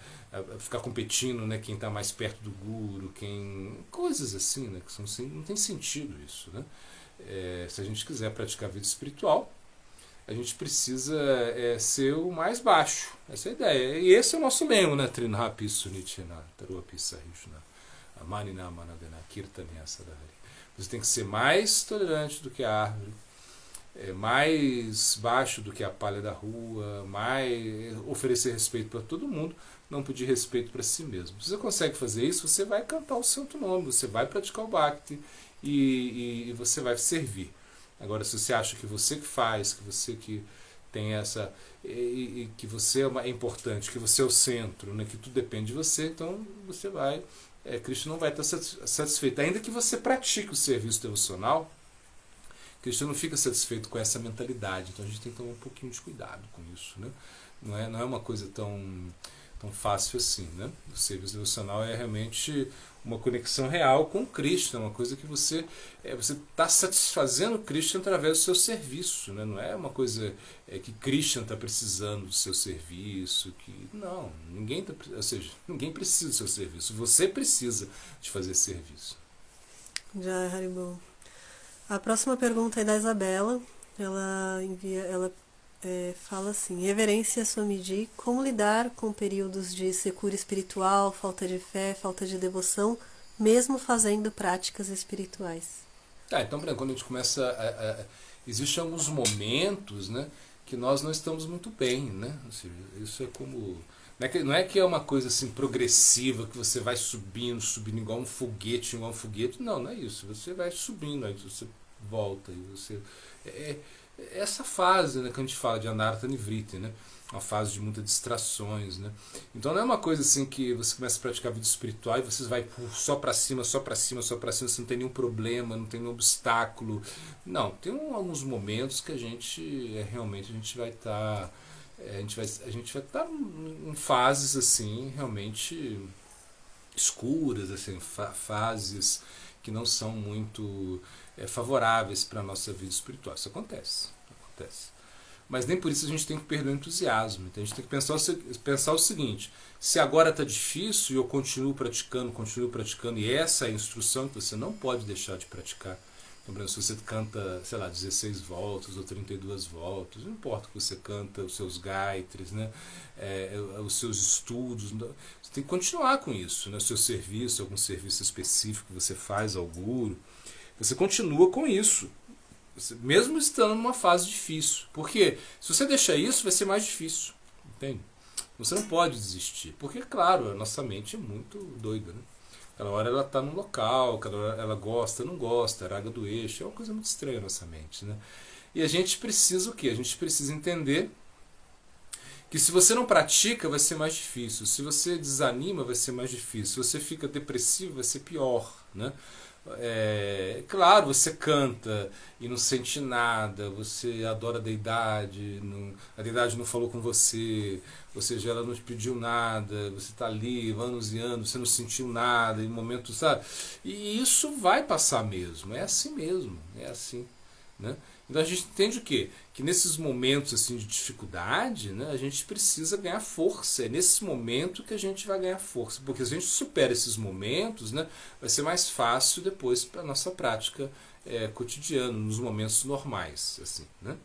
ficar competindo, né? Quem está mais perto do guru, coisas assim, né? Que são, não tem sentido isso, né? Se a gente quiser praticar a vida espiritual, a gente precisa ser o mais baixo. Essa é a ideia. E esse é o nosso lema, né? Trinhapi Sunichena, Taruapi Sahishna, Amanina Manadena, Kirtanya Sadhari. Você tem que ser mais tolerante do que a árvore, mais baixo do que a palha da rua, mais oferecer respeito para todo mundo, não pedir respeito para si mesmo. Se você consegue fazer isso, você vai cantar o santo nome, você vai praticar o Bhakti e você vai servir. Agora, se você acha que você que faz, que você que tem essa... e que você é importante, que você é o centro, né, que tudo depende de você, então você vai... Krishna não vai estar satisfeito. Ainda que você pratique o serviço devocional, Krishna não fica satisfeito com essa mentalidade. Então a gente tem que tomar um pouquinho de cuidado com isso, né? Não é uma coisa tão fácil assim, né? O serviço devocional é realmente uma conexão real com Krishna, uma coisa que você está satisfazendo Krishna através do seu serviço, né? Não é uma coisa que Krishna está precisando do seu serviço, não, ou seja, ninguém precisa do seu serviço, você precisa de fazer esse serviço. Jai Haribol. A próxima pergunta é da Isabela. Ela fala assim: Reverência Swamiji, como lidar com períodos de secura espiritual, falta de fé, falta de devoção, mesmo fazendo práticas espirituais? Então, quando a gente começa existem alguns momentos, né, que nós não estamos muito bem, né? Ou seja, isso é como... Não é que é uma coisa assim progressiva, que você vai subindo igual um foguete, não é isso. Você vai subindo, aí você volta, e você... essa fase, né, que a gente fala de Anartha Nivriti, né? Uma fase de muitas distrações, né? Então não é uma coisa assim que você começa a praticar a vida espiritual e você vai só para cima, você não tem nenhum problema, não tem nenhum obstáculo. Não, tem alguns momentos que a gente realmente a gente vai estar em fases assim realmente escuras, assim, fases que não são muito favoráveis para a nossa vida espiritual. Isso acontece. Mas nem por isso a gente tem que perder o entusiasmo. Então a gente tem que pensar o seguinte: se agora está difícil e eu continuo praticando, e essa é a instrução que você não pode deixar de praticar. Então, se você canta, sei lá, 16 voltas ou 32 voltas, não importa que você canta os seus gaitris, né, os seus estudos, você tem que continuar com isso, né, o seu serviço, algum serviço específico que você faz ao guru, você continua com isso, mesmo estando numa fase difícil. Porque se você deixar isso, vai ser mais difícil. Entende? Você não pode desistir. Porque, claro, a nossa mente é muito doida, né? Cada hora ela está num local, cada hora ela gosta, não gosta, raga do eixo, é uma coisa muito estranha a nossa mente, né? E a gente precisa o quê? A gente precisa entender que se você não pratica, vai ser mais difícil. Se você desanima, vai ser mais difícil. Se você fica depressivo, vai ser pior, né? Claro, você canta e não sente nada, você adora a deidade, a deidade não falou com você, ou seja, ela não te pediu nada, você está ali anos e anos, você não sentiu nada, em momento, sabe? E isso vai passar mesmo, é assim mesmo, é assim, né? Então a gente entende o quê? Que nesses momentos assim, de dificuldade, né, a gente precisa ganhar força. É nesse momento que a gente vai ganhar força. Porque se a gente supera esses momentos, né, vai ser mais fácil depois para a nossa prática cotidiana, nos momentos normais. Assim, né?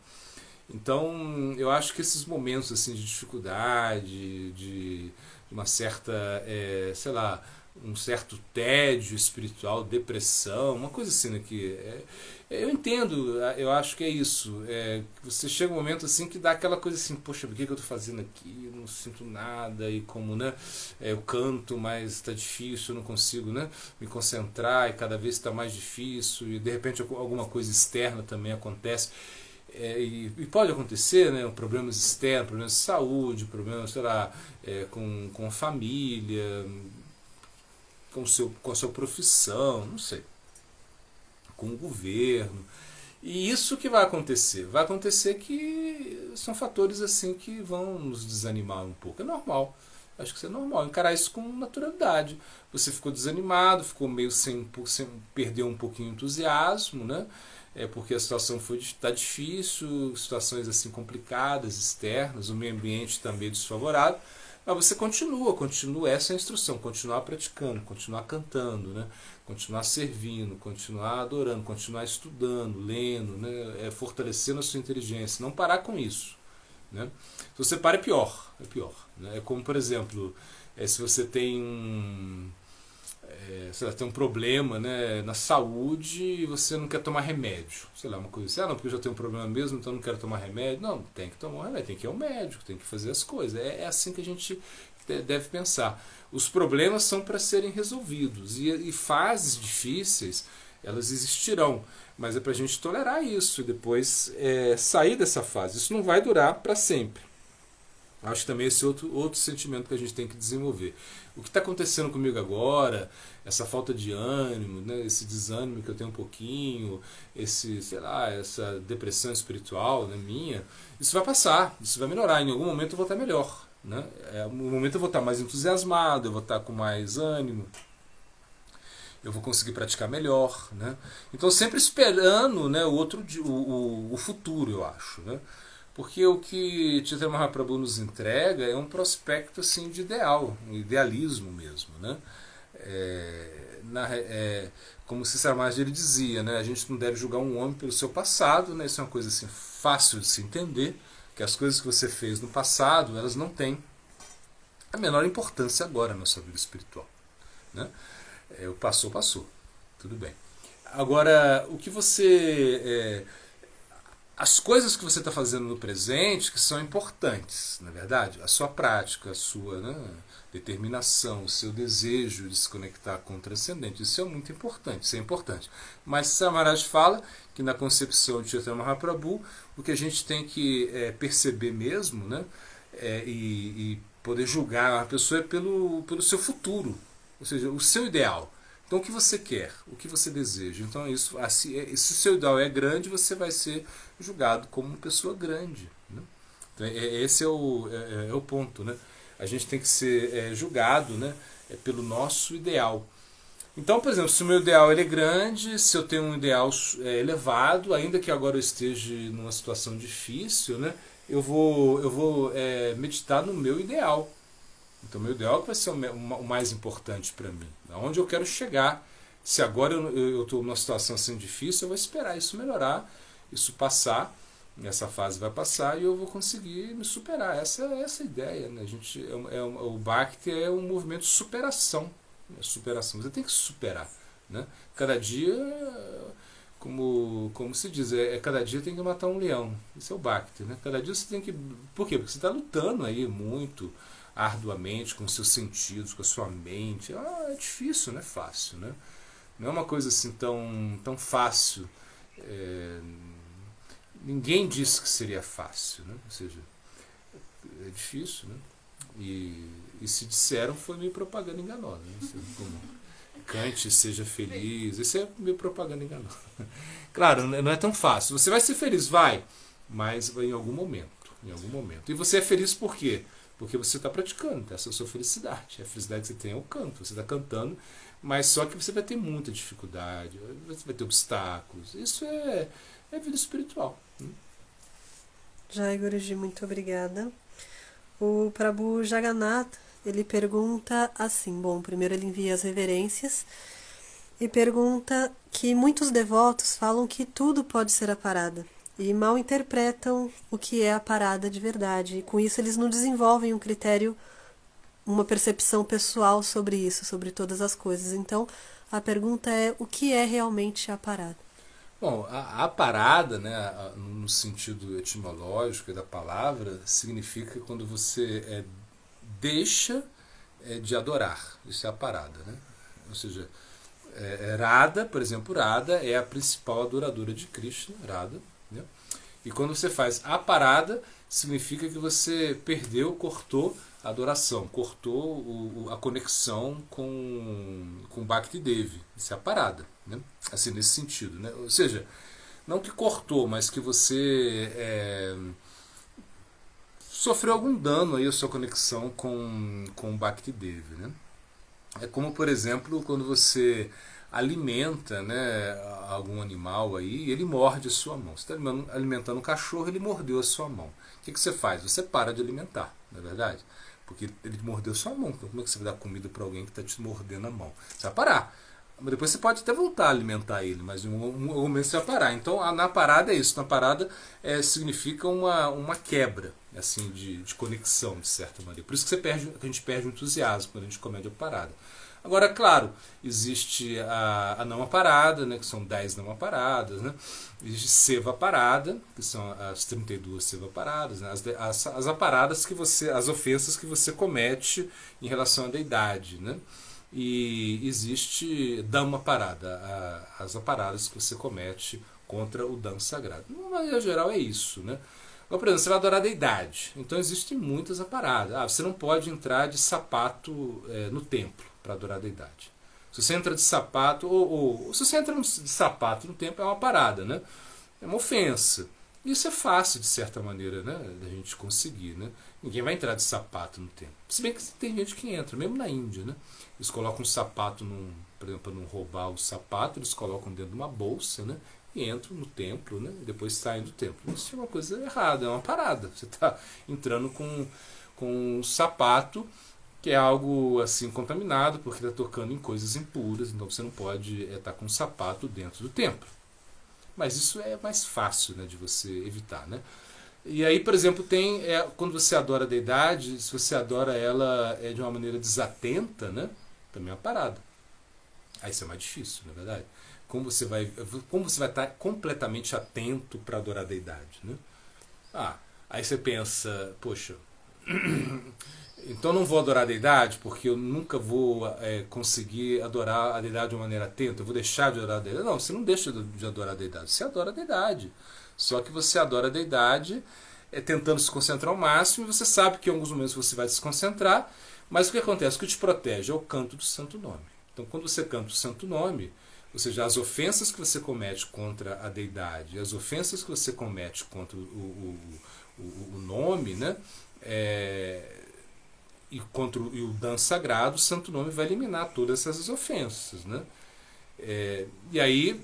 Então eu acho que esses momentos assim, de dificuldade, de uma certa, sei lá, um certo tédio espiritual, depressão, uma coisa assim, né, eu entendo, eu acho que é isso. Você chega um momento assim que dá aquela coisa assim, poxa, por que eu estou fazendo aqui? Eu não sinto nada, e como, né, eu canto, mas está difícil, eu não consigo, né, me concentrar, e cada vez está mais difícil, e de repente alguma coisa externa também acontece. E pode acontecer, né, problemas externos, problemas de saúde, problemas, sei lá, com a família, com a sua profissão, não sei, com o governo. E isso que vai acontecer? Vai acontecer que são fatores assim que vão nos desanimar um pouco. É normal. Acho que isso é normal. Encarar isso com naturalidade. Você ficou desanimado, ficou meio sem perder um pouquinho o entusiasmo, né? Porque a situação está difícil, situações assim complicadas, externas, o meio ambiente também desfavorável. Mas você continua essa é a instrução, continuar praticando, continuar cantando, né? Continuar servindo, continuar adorando, continuar estudando, lendo, né? Fortalecendo a sua inteligência, não parar com isso, né? Se você para, é pior, né? É como, por exemplo, se você tem sei lá, tem um problema, né, na saúde e você não quer tomar remédio, sei lá, uma coisa assim, não, porque eu já tenho um problema mesmo, então não quero tomar remédio. Não, tem que tomar remédio, tem que ir ao médico, tem que fazer as coisas. É assim que a gente deve pensar. Os problemas são para serem resolvidos e fases difíceis, elas existirão, mas é para a gente tolerar isso e depois sair dessa fase. Isso não vai durar para sempre. Acho que também esse outro sentimento que a gente tem que desenvolver. O que está acontecendo comigo agora, essa falta de ânimo, né, esse desânimo que eu tenho um pouquinho, essa depressão espiritual, né, minha, isso vai passar, isso vai melhorar. Em algum momento eu vou estar melhor. Né? No momento eu vou estar mais entusiasmado, eu vou estar com mais ânimo, eu vou conseguir praticar melhor. Né? Então sempre esperando, né, o futuro, eu acho. Né? Porque o que Chaitanya Mahaprabhu nos entrega é um prospecto assim, de ideal, um idealismo mesmo. Né? Como Cícero Maharaj ele dizia, né? A gente não deve julgar um homem pelo seu passado, né? Isso é uma coisa assim, fácil de se entender, que as coisas que você fez no passado elas não têm a menor importância agora na sua vida espiritual. Né? O passou, tudo bem. Agora, o que você... as coisas que você está fazendo no presente que são importantes, na verdade, a sua prática, a sua determinação, o seu desejo de se conectar com o transcendente, isso é muito importante, isso é importante. Mas Samaraj fala que na concepção de Chaitanya Mahaprabhu, o que a gente tem que perceber mesmo, né, e poder julgar a pessoa é pelo seu futuro, ou seja, o seu ideal. Então, o que você quer, o que você deseja. Então, isso, assim, se o seu ideal é grande, você vai ser julgado como uma pessoa grande. Né? Então, esse é o ponto. Né? A gente tem que ser julgado, né, pelo nosso ideal. Então, por exemplo, se o meu ideal ele é grande, se eu tenho um ideal elevado, ainda que agora eu esteja numa situação difícil, né, eu vou meditar no meu ideal. Então, meu ideal vai ser o mais importante para mim. Aonde eu quero chegar. Se agora eu estou numa situação assim difícil, eu vou esperar isso melhorar, isso passar, essa fase vai passar e eu vou conseguir me superar. Essa é a ideia. Né? O Bhakti é um movimento de superação. Superação. Você tem que se superar. Né? Cada dia, como se diz, cada dia tem que matar um leão. Isso é o Bhakti. Né? Cada dia você tem que... Por quê? Porque você está lutando aí muito arduamente com seus sentidos, com a sua mente. É difícil, não é fácil, né? Não é uma coisa assim tão fácil. Ninguém disse que seria fácil, né? Ou seja, é difícil, né? E se disseram foi meio propaganda enganosa, né? Como cante, seja feliz, isso é meio propaganda enganosa. Claro, não é tão fácil. Você vai ser feliz, vai, mas em algum momento. E você é feliz por quê? Porque você está praticando, essa é a sua felicidade. A felicidade que você tem é o canto, você está cantando, mas só que você vai ter muita dificuldade, você vai ter obstáculos. Isso é vida espiritual. Jai Guruji, muito obrigada. O Prabhu Jagannath, ele pergunta assim, bom, primeiro ele envia as reverências e pergunta que muitos devotos falam que tudo pode ser a parada. E mal interpretam o que é a parada de verdade. E com isso eles não desenvolvem um critério uma percepção pessoal sobre isso, sobre todas as coisas. Então, a pergunta é: o que é realmente a parada? Bom, a parada, né, no sentido etimológico da palavra, significa quando você deixa de adorar. Isso é a parada, né? Ou seja, Radha, por exemplo, Radha é a principal adoradora de Krishna, Radha, né? E quando você faz a parada, significa que você perdeu, cortou a adoração, cortou a conexão com Bhakti Devi. Isso é a parada, né? Assim, nesse sentido, né? Ou seja, não que cortou, mas que você sofreu algum dano aí a sua conexão com Bhakti Devi, né? É como, por exemplo, quando você alimenta, né, algum animal aí e ele morde a sua mão. Você está alimentando um cachorro, ele mordeu a sua mão. O que você faz? Você para de alimentar, não é verdade? Porque ele mordeu a sua mão. Então, como é que você vai dar comida para alguém que está te mordendo a mão? Você vai parar. Mas depois você pode até voltar a alimentar ele, mas em um momento você vai parar. Então, na parada é isso. Na parada significa uma quebra assim, de conexão, de certa maneira. Por isso que a gente perde o entusiasmo quando a gente comete a parada. Agora, claro, existe a não aparada, né, que são 10 não aparadas, né? Existe seva parada, que são as 32 seva paradas, né? As aparadas as ofensas que você comete em relação à deidade, né? E existe dhamma parada, as aparadas que você comete contra o dhamma sagrado. De uma maneira geral é isso, né? Agora, por exemplo, você vai adorar a deidade. Então existem muitas aparadas. Você não pode entrar de sapato no templo para adorar a deidade. Se você entra de sapato, ou se você entra de sapato no templo, é uma parada, né? É uma ofensa. Isso é fácil, de certa maneira, né, da gente conseguir, né? Ninguém vai entrar de sapato no templo. Se bem que tem gente que entra, mesmo na Índia, né? Eles colocam um sapato, por exemplo, para não roubar o sapato, eles colocam dentro de uma bolsa, né? E entram no templo, né? E depois saem do templo. Isso é uma coisa errada, é uma parada. Você está entrando com um sapato que é algo assim contaminado, porque está tocando em coisas impuras, então você não pode estar com um sapato dentro do templo. Mas isso é mais fácil, né, de você evitar, né? E aí, por exemplo, tem quando você adora a deidade, se você adora ela de uma maneira desatenta, né, também é uma parada. Aí isso é mais difícil, na verdade. Como você vai estar completamente atento para adorar a deidade, né? Aí você pensa, poxa, então não vou adorar a deidade porque eu nunca vou conseguir adorar a deidade de uma maneira atenta, eu vou deixar de adorar a deidade. Não, você não deixa de adorar a deidade, você adora a deidade. Só que você adora a deidade tentando se concentrar ao máximo, e você sabe que em alguns momentos você vai se concentrar, mas o que acontece? O que te protege é o canto do santo nome. Então quando você canta o santo nome, ou seja, as ofensas que você comete contra a deidade, as ofensas que você comete contra o nome, né? E contra o dhamma sagrado, o santo nome vai eliminar todas essas ofensas, né? E aí,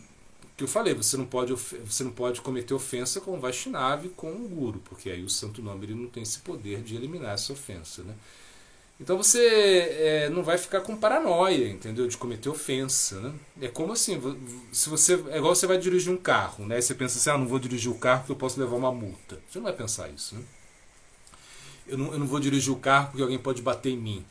que eu falei, você não pode cometer ofensa com o Vaishnava, com o Guru, porque aí o santo nome ele não tem esse poder de eliminar essa ofensa, né? Então você não vai ficar com paranoia, entendeu? De cometer ofensa, né? É como assim, se você é igual você vai dirigir um carro, né? Aí você pensa assim, não vou dirigir o carro porque eu posso levar uma multa. Você não vai pensar isso, né? Eu não vou dirigir o carro porque alguém pode bater em mim.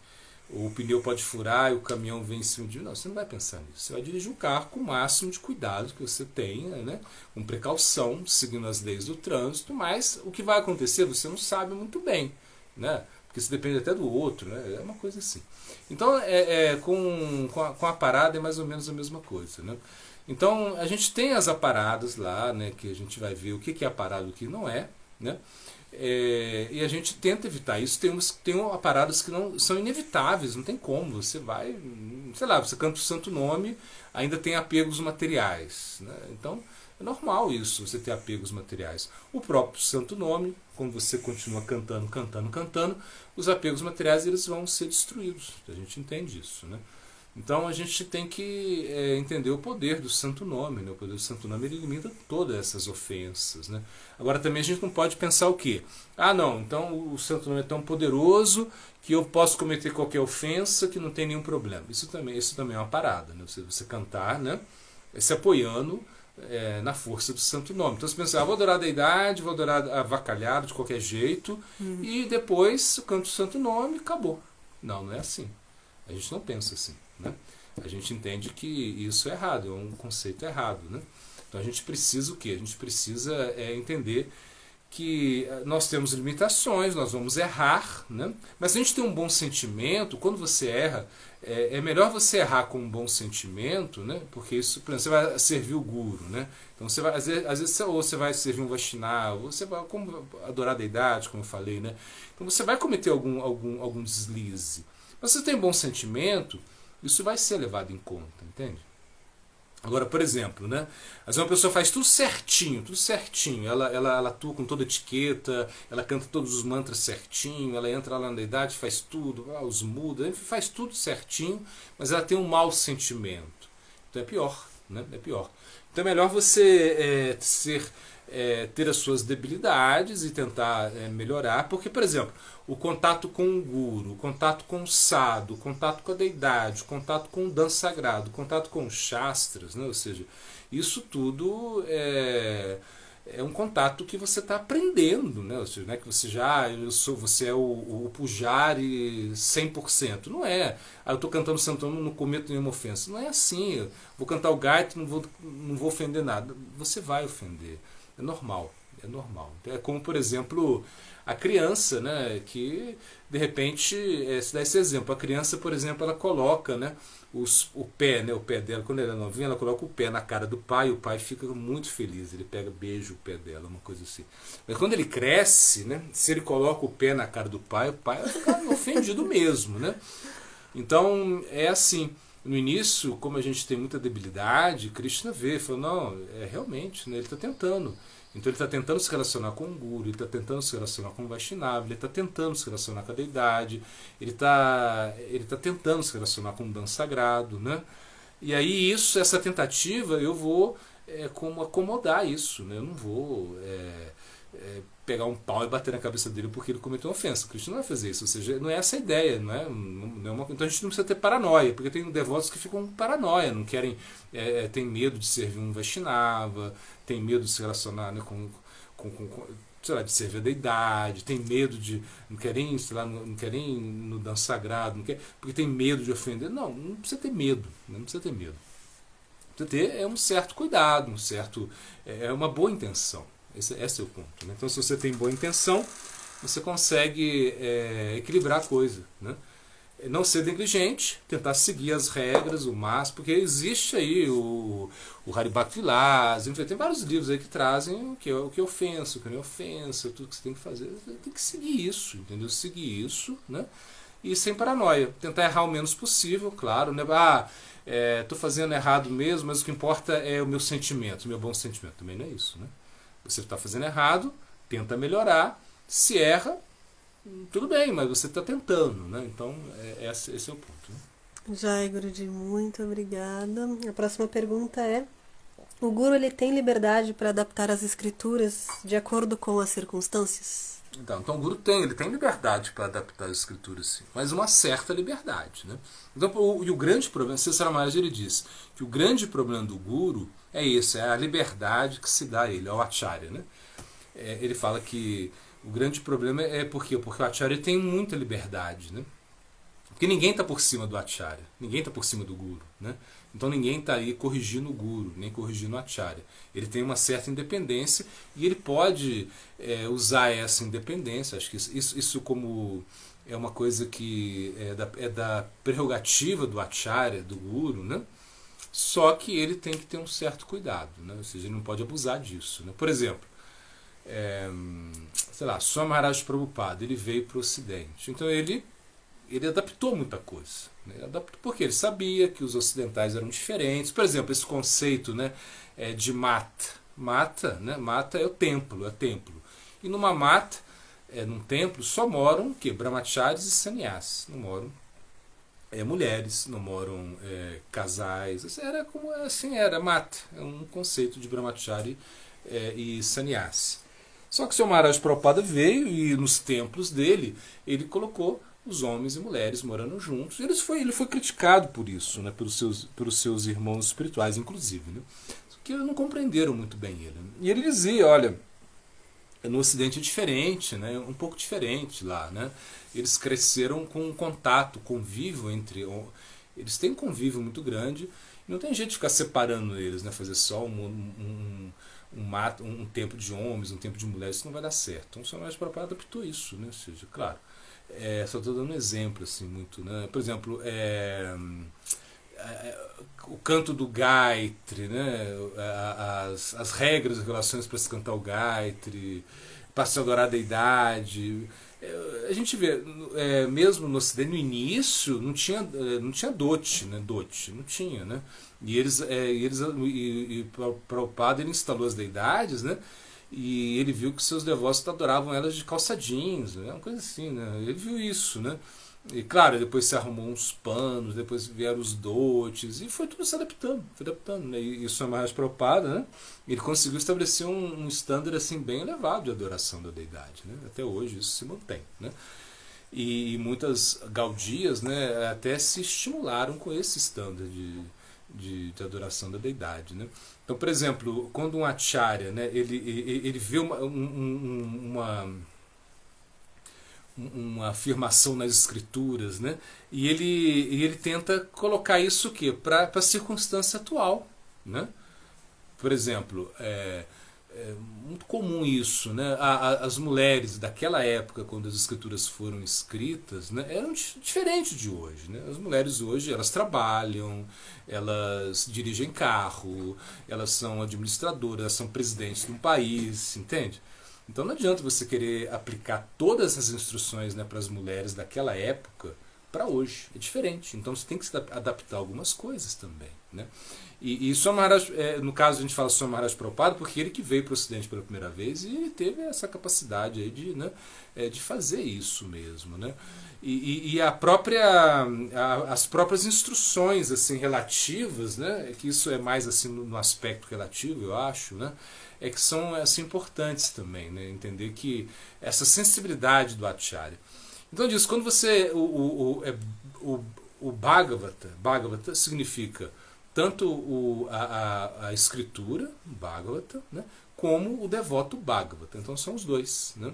Ou o pneu pode furar e o caminhão vem em cima de mim. Não, você não vai pensar nisso. Você vai dirigir o carro com o máximo de cuidado que você tenha, né? Com precaução, seguindo as leis do trânsito, mas o que vai acontecer você não sabe muito bem, né? Porque isso depende até do outro, né? É uma coisa assim. Então, com a parada é mais ou menos a mesma coisa, né? Então, a gente tem as aparadas lá, né? Que a gente vai ver o que é aparado e o que não é, né? E a gente tenta evitar isso. Tem aparadas que não são inevitáveis, não tem como. Você vai, sei lá, você canta o santo nome, ainda tem apegos materiais, né? Então é normal isso, você ter apegos materiais. O próprio santo nome, quando você continua cantando, os apegos materiais eles vão ser destruídos. A gente entende isso, né? Então a gente tem que entender o poder do santo nome, né? O poder do santo nome ele elimina todas essas ofensas, né? Agora também a gente não pode pensar o quê? Não, então o santo nome é tão poderoso que eu posso cometer qualquer ofensa que não tem nenhum problema. Isso também é uma parada, né? Você cantar, né? Se apoiando na força do santo nome. Então você pensa, vou adorar a deidade, vou adorar avacalhado de qualquer jeito, e depois eu canto o santo nome e acabou. Não, não é assim. A gente não pensa assim, né? A gente entende que isso é errado, é um conceito errado, né? Então a gente precisa o quê? A gente precisa entender que nós temos limitações, nós vamos errar, né? Mas se a gente tem um bom sentimento, quando você erra, é melhor você errar com um bom sentimento, né? Porque isso, por exemplo, você vai servir o guru, né? Então você vai, às vezes ou você vai servir um Vaishnava, ou você vai como adorar a deidade, como eu falei, né? Então você vai cometer algum deslize. Mas se você tem bom sentimento, isso vai ser levado em conta, entende? Agora, por exemplo, né? Às vezes uma pessoa faz tudo certinho, tudo certinho. Ela atua com toda a etiqueta, ela canta todos os mantras certinho, ela entra lá na idade, faz tudo, os muda, faz tudo certinho, mas ela tem um mau sentimento. Então é pior, né? É pior. Então é melhor você ter as suas debilidades e tentar melhorar, porque, por exemplo, o contato com o guru, o contato com o sadhu, o contato com a deidade, o contato com o dan sagrado, o contato com os shastras, né? Ou seja, isso tudo é um contato que você está aprendendo, né? Ou seja, não é que você você é o pujari 100%. Não é. Eu estou cantando Santana, não cometo nenhuma ofensa. Não é assim. Eu vou cantar o Gayatri, não vou ofender nada. Você vai ofender. É normal. É normal. É como, por exemplo, a criança, né, que de repente, se dá esse exemplo, a criança, por exemplo, ela coloca, né, o pé dela, quando ela é novinha, ela coloca o pé na cara do pai, e o pai fica muito feliz, ele pega, beija o pé dela, uma coisa assim. Mas quando ele cresce, né, se ele coloca o pé na cara do pai, o pai vai ficar ofendido mesmo, né? Então, é assim. No início, como a gente tem muita debilidade, Krishna vê, falou, não, realmente, né, ele está tentando. Então ele está tentando se relacionar com o guru, ele está tentando se relacionar com o Vaishnava, ele está tentando se relacionar com a deidade, ele tá tentando se relacionar com o dan sagrado, né? E aí essa tentativa, eu vou como acomodar isso, né? Eu não vou pegar um pau e bater na cabeça dele porque ele cometeu uma ofensa. O Cristo não vai fazer isso, ou seja, não é essa a ideia, não é então a gente não precisa ter paranoia, porque tem devotos que ficam com paranoia, não querem, tem medo de servir um Vaishnava, tem medo de se relacionar, né, com sei lá, de servir a deidade, tem medo de, não querem, sei lá, não querem no dan sagrado, porque tem medo de ofender. Não precisa ter medo, né, não precisa ter medo. Precisa ter um certo cuidado, uma boa intenção. Esse é o ponto, né? Então, se você tem boa intenção, você consegue equilibrar a coisa, né? Não ser negligente, tentar seguir as regras, o máximo, porque existe aí o Haribhakti Vilas, tem vários livros aí que trazem o que é ofensa, o que não é ofensa, tudo que você tem que fazer, você tem que seguir isso, entendeu? Seguir isso, né? E sem paranoia, tentar errar o menos possível, claro, né? Estou fazendo errado mesmo, mas o que importa é o meu sentimento, o meu bom sentimento. Também não é isso, né? Você está fazendo errado, tenta melhorar, se erra, tudo bem, mas você está tentando, né? Então, esse é o ponto. Né? Jai, Guruji, muito obrigada. A próxima pergunta é: o Guru ele tem liberdade para adaptar as escrituras de acordo com as circunstâncias? Então o Guru ele tem liberdade para adaptar as escrituras, sim, mas uma certa liberdade, né? Então, o grande problema, César Maharaj ele diz que o grande problema do Guru é a liberdade que se dá a ele, ao Acharya, né? Ele fala que o grande problema porque o Acharya tem muita liberdade, né? Porque ninguém está por cima do Acharya, ninguém está por cima do Guru, né? Então ninguém está aí corrigindo o Guru, nem corrigindo o Acharya. Ele tem uma certa independência e ele pode usar essa independência. Acho que isso como é uma coisa que é da prerrogativa do Acharya, do Guru, né? Só que ele tem que ter um certo cuidado, né? Ou seja, ele não pode abusar disso, né? Por exemplo, sei lá, Swami Maharaj Prabhupada, ele veio para o Ocidente. Então ele adaptou muita coisa, né? Porque ele sabia que os ocidentais eram diferentes. Por exemplo, esse conceito, né, de mata, né? Mata é o templo, E numa mata, num templo, só moram brahmacharis e sannyasis. Não moram mulheres, não moram casais. Era mata. É um conceito de brahmachari e sannyasi. Só que o Sr. Maharaj Prabhupada veio e nos templos dele ele colocou os homens e mulheres morando juntos. Ele foi criticado por isso, né, pelos seus irmãos espirituais, inclusive, né, que não compreenderam muito bem ele. E ele dizia, olha, no Ocidente é diferente, né? Um pouco diferente lá, né? Eles cresceram com um contato, convívio entre... Eles têm um convívio muito grande, e não tem jeito de ficar separando eles, né? Fazer só um tempo de homens, um tempo de mulheres, isso não vai dar certo. Então o Swami Maharaj Prabhupada adaptou isso, né? Ou seja, claro, só estou dando um exemplo, assim, muito, né? Por exemplo, o canto do Gayatri, né? As regras e relações para se cantar o Gayatri, para se adorar a deidade. A gente vê, mesmo no Ocidente, no início, não tinha dote, né? Dote, não tinha, né? E Prabhupada, ele instalou as deidades, né? E ele viu que seus devotos adoravam elas de calça jeans, né? Uma coisa assim, né? Ele viu isso, né? E claro, depois se arrumou uns panos, depois vieram os dotes, e foi tudo se adaptando, né? E o Swami Maharaj Prabhupada, né? Ele conseguiu estabelecer um estándar assim, bem elevado de adoração da deidade, né? Até hoje isso se mantém, né? E muitas gaudias, né, até se estimularam com esse estándar de adoração da deidade, né? Então, por exemplo, quando um acharya, né, ele vê uma afirmação nas escrituras, né? E ele tenta colocar isso para a circunstância atual, né? Por exemplo, é muito comum isso, né? As mulheres daquela época, quando as escrituras foram escritas, né, eram diferentes de hoje, né? As mulheres hoje, elas trabalham, elas dirigem carro, elas são administradoras, elas são presidentes de um país, entende? Então não adianta você querer aplicar todas essas instruções, né, para as mulheres daquela época para hoje. É diferente. Então você tem que se adaptar a algumas coisas também, né? E Swami Maharaj, no caso a gente fala Swami Maharaj Prabhupada porque ele que veio para o Ocidente pela primeira vez e ele teve essa capacidade aí de fazer isso mesmo, né? E as próprias instruções assim relativas, né, que isso é mais assim no aspecto relativo, eu acho, né, que são assim importantes também, né, entender que essa sensibilidade do Acharya. Então diz, quando você o Bhagavata significa tanto a escritura, Bhagavata, né, como o devoto Bhagavata. Então são os dois, né?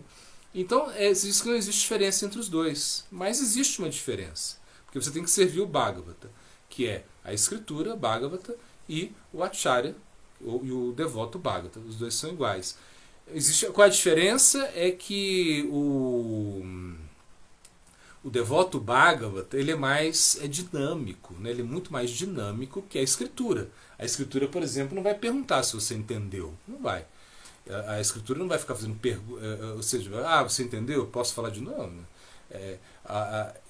Então, diz que não existe diferença entre os dois. Mas existe uma diferença. Porque você tem que servir o Bhagavata, que é a escritura, Bhagavata, e o Acharya, e o devoto Bhagavata. Os dois são iguais. Qual a diferença? É que o devoto Bhagavata, ele é mais dinâmico, né? Ele é muito mais dinâmico que a escritura. A escritura, por exemplo, não vai perguntar se você entendeu. Não vai. A escritura não vai ficar fazendo perguntas, ou seja, você entendeu? Posso falar de novo?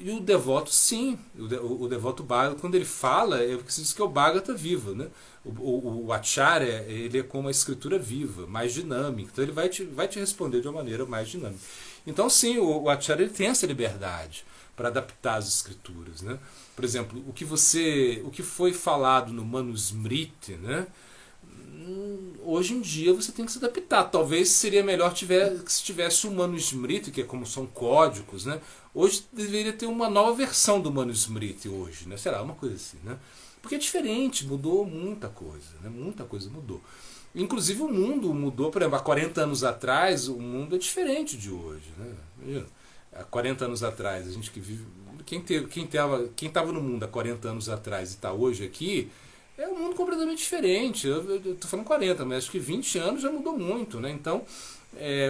E o devoto, sim, o devoto Bhagavata, quando ele fala, porque se diz que é o Bhagavata vivo, né? O Acharya, ele é como a escritura viva, mais dinâmica, então ele vai te responder de uma maneira mais dinâmica. Então sim, o Acharya ele tem essa liberdade para adaptar as escrituras, né? Por exemplo, o que foi falado no Manusmriti, né? Hoje em dia você tem que se adaptar. Talvez seria melhor se tivesse um Manusmriti, que é como são códigos, né? Hoje deveria ter uma nova versão do Manusmriti hoje, né? Será uma coisa assim, né? Porque é diferente, mudou muita coisa, né? Muita coisa mudou. Inclusive o mundo mudou, por exemplo, há 40 anos atrás, o mundo é diferente de hoje, né? Imagina, há 40 anos atrás, a gente que vive, quem estava no mundo há 40 anos atrás e está hoje aqui, é um mundo completamente diferente. Eu estou falando 40, mas acho que 20 anos já mudou muito, né? Então,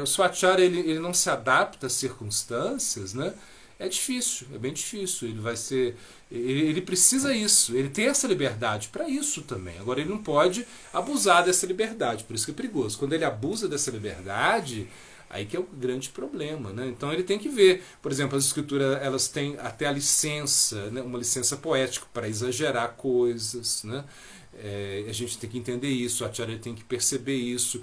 o Swacharya ele não se adapta às circunstâncias, né? É difícil, é bem difícil. Ele precisa isso, ele tem essa liberdade para isso também. Agora ele não pode abusar dessa liberdade, por isso que é perigoso. Quando ele abusa dessa liberdade, aí que é o grande problema, né? Então ele tem que ver, por exemplo, as escrituras elas têm até a licença, né? Uma licença poética para exagerar coisas, né? A gente tem que entender isso, o Acharya tem que perceber isso,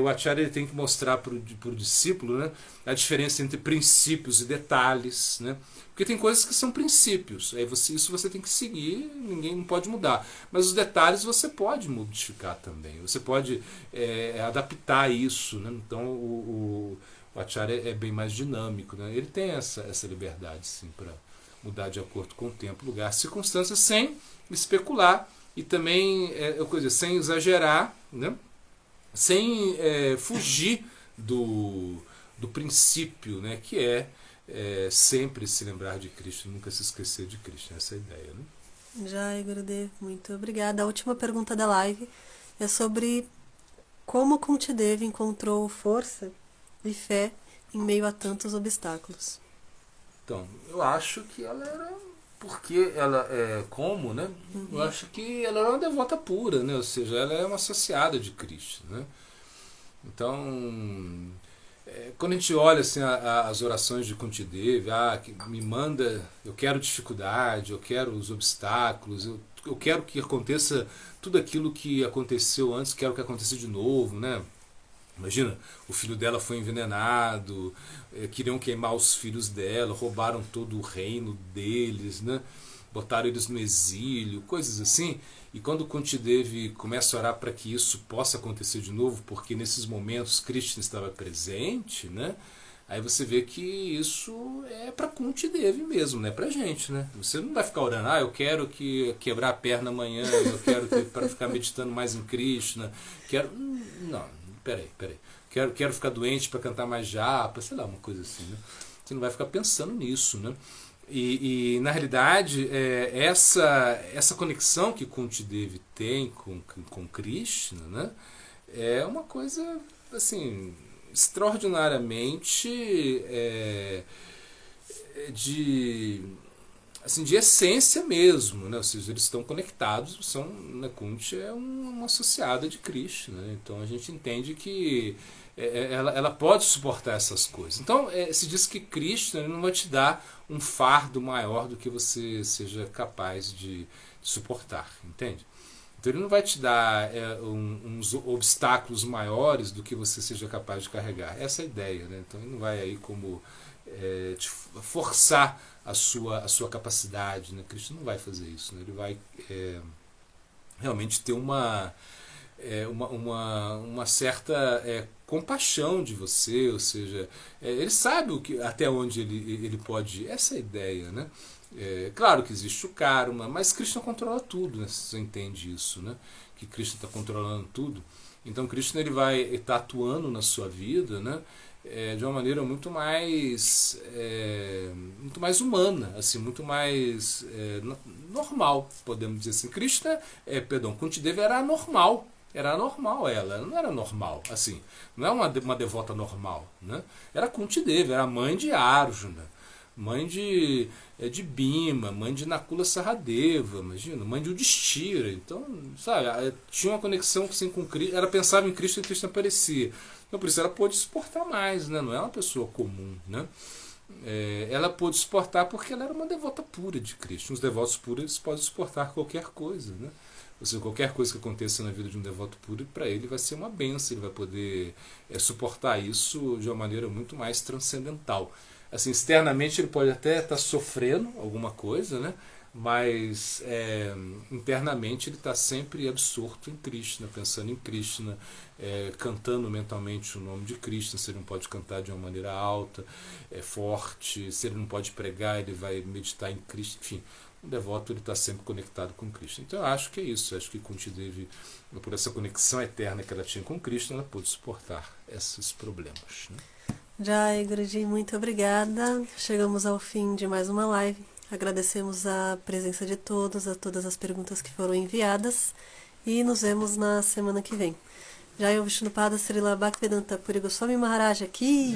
o Acharya tem que mostrar para o discípulo, né, a diferença entre princípios e detalhes, né? Porque tem coisas que são princípios, isso você tem que seguir, ninguém não pode mudar, mas os detalhes você pode modificar também, você pode adaptar isso, né? Então o Acharya é bem mais dinâmico, né? Ele tem essa liberdade sim, para mudar de acordo com o tempo, lugar, circunstâncias, sem especular e também sem exagerar, né? Sem fugir do princípio, né, que é sempre se lembrar de Cristo, nunca se esquecer de Cristo. Essa é a ideia, né? Jai, Gurudev, muito obrigada. A última pergunta da live é sobre como Kuntidev encontrou força e fé em meio a tantos obstáculos. Então, eu acho que ela era... Porque ela é como, né? Eu acho que ela era uma devota pura, né? Ou seja, ela é uma associada de Cristo, né? Então, quando a gente olha assim, as orações de Kuntidev, que me manda, eu quero dificuldade, eu quero os obstáculos, eu quero que aconteça tudo aquilo que aconteceu antes, quero que aconteça de novo, né? Imagina, o filho dela foi envenenado, queriam queimar os filhos dela, roubaram todo o reino deles, né? Botaram eles no exílio, coisas assim. E quando Kuntidev começa a orar para que isso possa acontecer de novo, porque nesses momentos Krishna estava presente, né? Aí você vê que isso é para Kuntidev mesmo, não é para gente, né? Você não vai ficar orando, eu quero quebrar a perna amanhã, eu quero para ficar meditando mais em Krishna, quero... Não, peraí. Quero ficar doente para cantar mais japa, sei lá, uma coisa assim, né? Você não vai ficar pensando nisso, né? E na realidade, essa conexão que Kuntidev tem com Krishna, né? É uma coisa, assim, extraordinariamente de essência mesmo, né? Ou seja, eles estão conectados, Kunti é uma associada de Krishna, né? Então a gente entende que ela pode suportar essas coisas. Então se diz que Krishna não vai te dar um fardo maior do que você seja capaz de suportar, entende? Então ele não vai te dar uns obstáculos maiores do que você seja capaz de carregar. Essa é a ideia, né? Então ele não vai aí como te forçar a sua capacidade, né? Krishna não vai fazer isso, né? Ele vai realmente ter uma certa compaixão de você, ou seja, ele sabe até onde ele pode ir. Essa é a ideia, né? Claro que existe o karma, mas Krishna controla tudo, né? Você entende isso, né? Que Krishna está controlando tudo. Então Krishna ele vai estar atuando na sua vida, né? De uma maneira muito mais humana, assim, muito mais normal, podemos dizer assim. Krishna, Kuntidevi era anormal. Era anormal ela não era normal, assim, não é uma devota normal, né? Era Kuntidevi, era mãe de Arjuna, mãe de Bhima, mãe de Nakula Sahadeva, imagina, mãe de Yudhishthira. Então, sabe, tinha uma conexão assim, com Krishna, ela pensava em Krishna e Krishna aparecia. Então, por isso ela pôde suportar mais, né? Não é uma pessoa comum, né? Ela pôde suportar porque ela era uma devota pura de Krishna. Os devotos puros podem suportar qualquer coisa, né? Ou seja, qualquer coisa que aconteça na vida de um devoto puro, para ele vai ser uma bênção, ele vai poder suportar isso de uma maneira muito mais transcendental. Assim, externamente ele pode até estar sofrendo alguma coisa, né? Mas internamente ele está sempre absorto em Krishna, pensando em Krishna, cantando mentalmente o nome de Krishna. Se ele não pode cantar de uma maneira alta, forte, se ele não pode pregar, ele vai meditar em Krishna, enfim. O devoto está sempre conectado com Krishna. Então eu acho que é isso. Eu acho que Kuntidevi, por essa conexão eterna que ela tinha com Krishna, ela pôde suportar esses problemas, né? Jai, Guruji, muito obrigada. Chegamos ao fim de mais uma live. Agradecemos a presença de todos, a todas as perguntas que foram enviadas e nos vemos na semana que vem. Jai, Vishnupada Srila Bhaktivedanta Puri Goswami Maharaj aqui.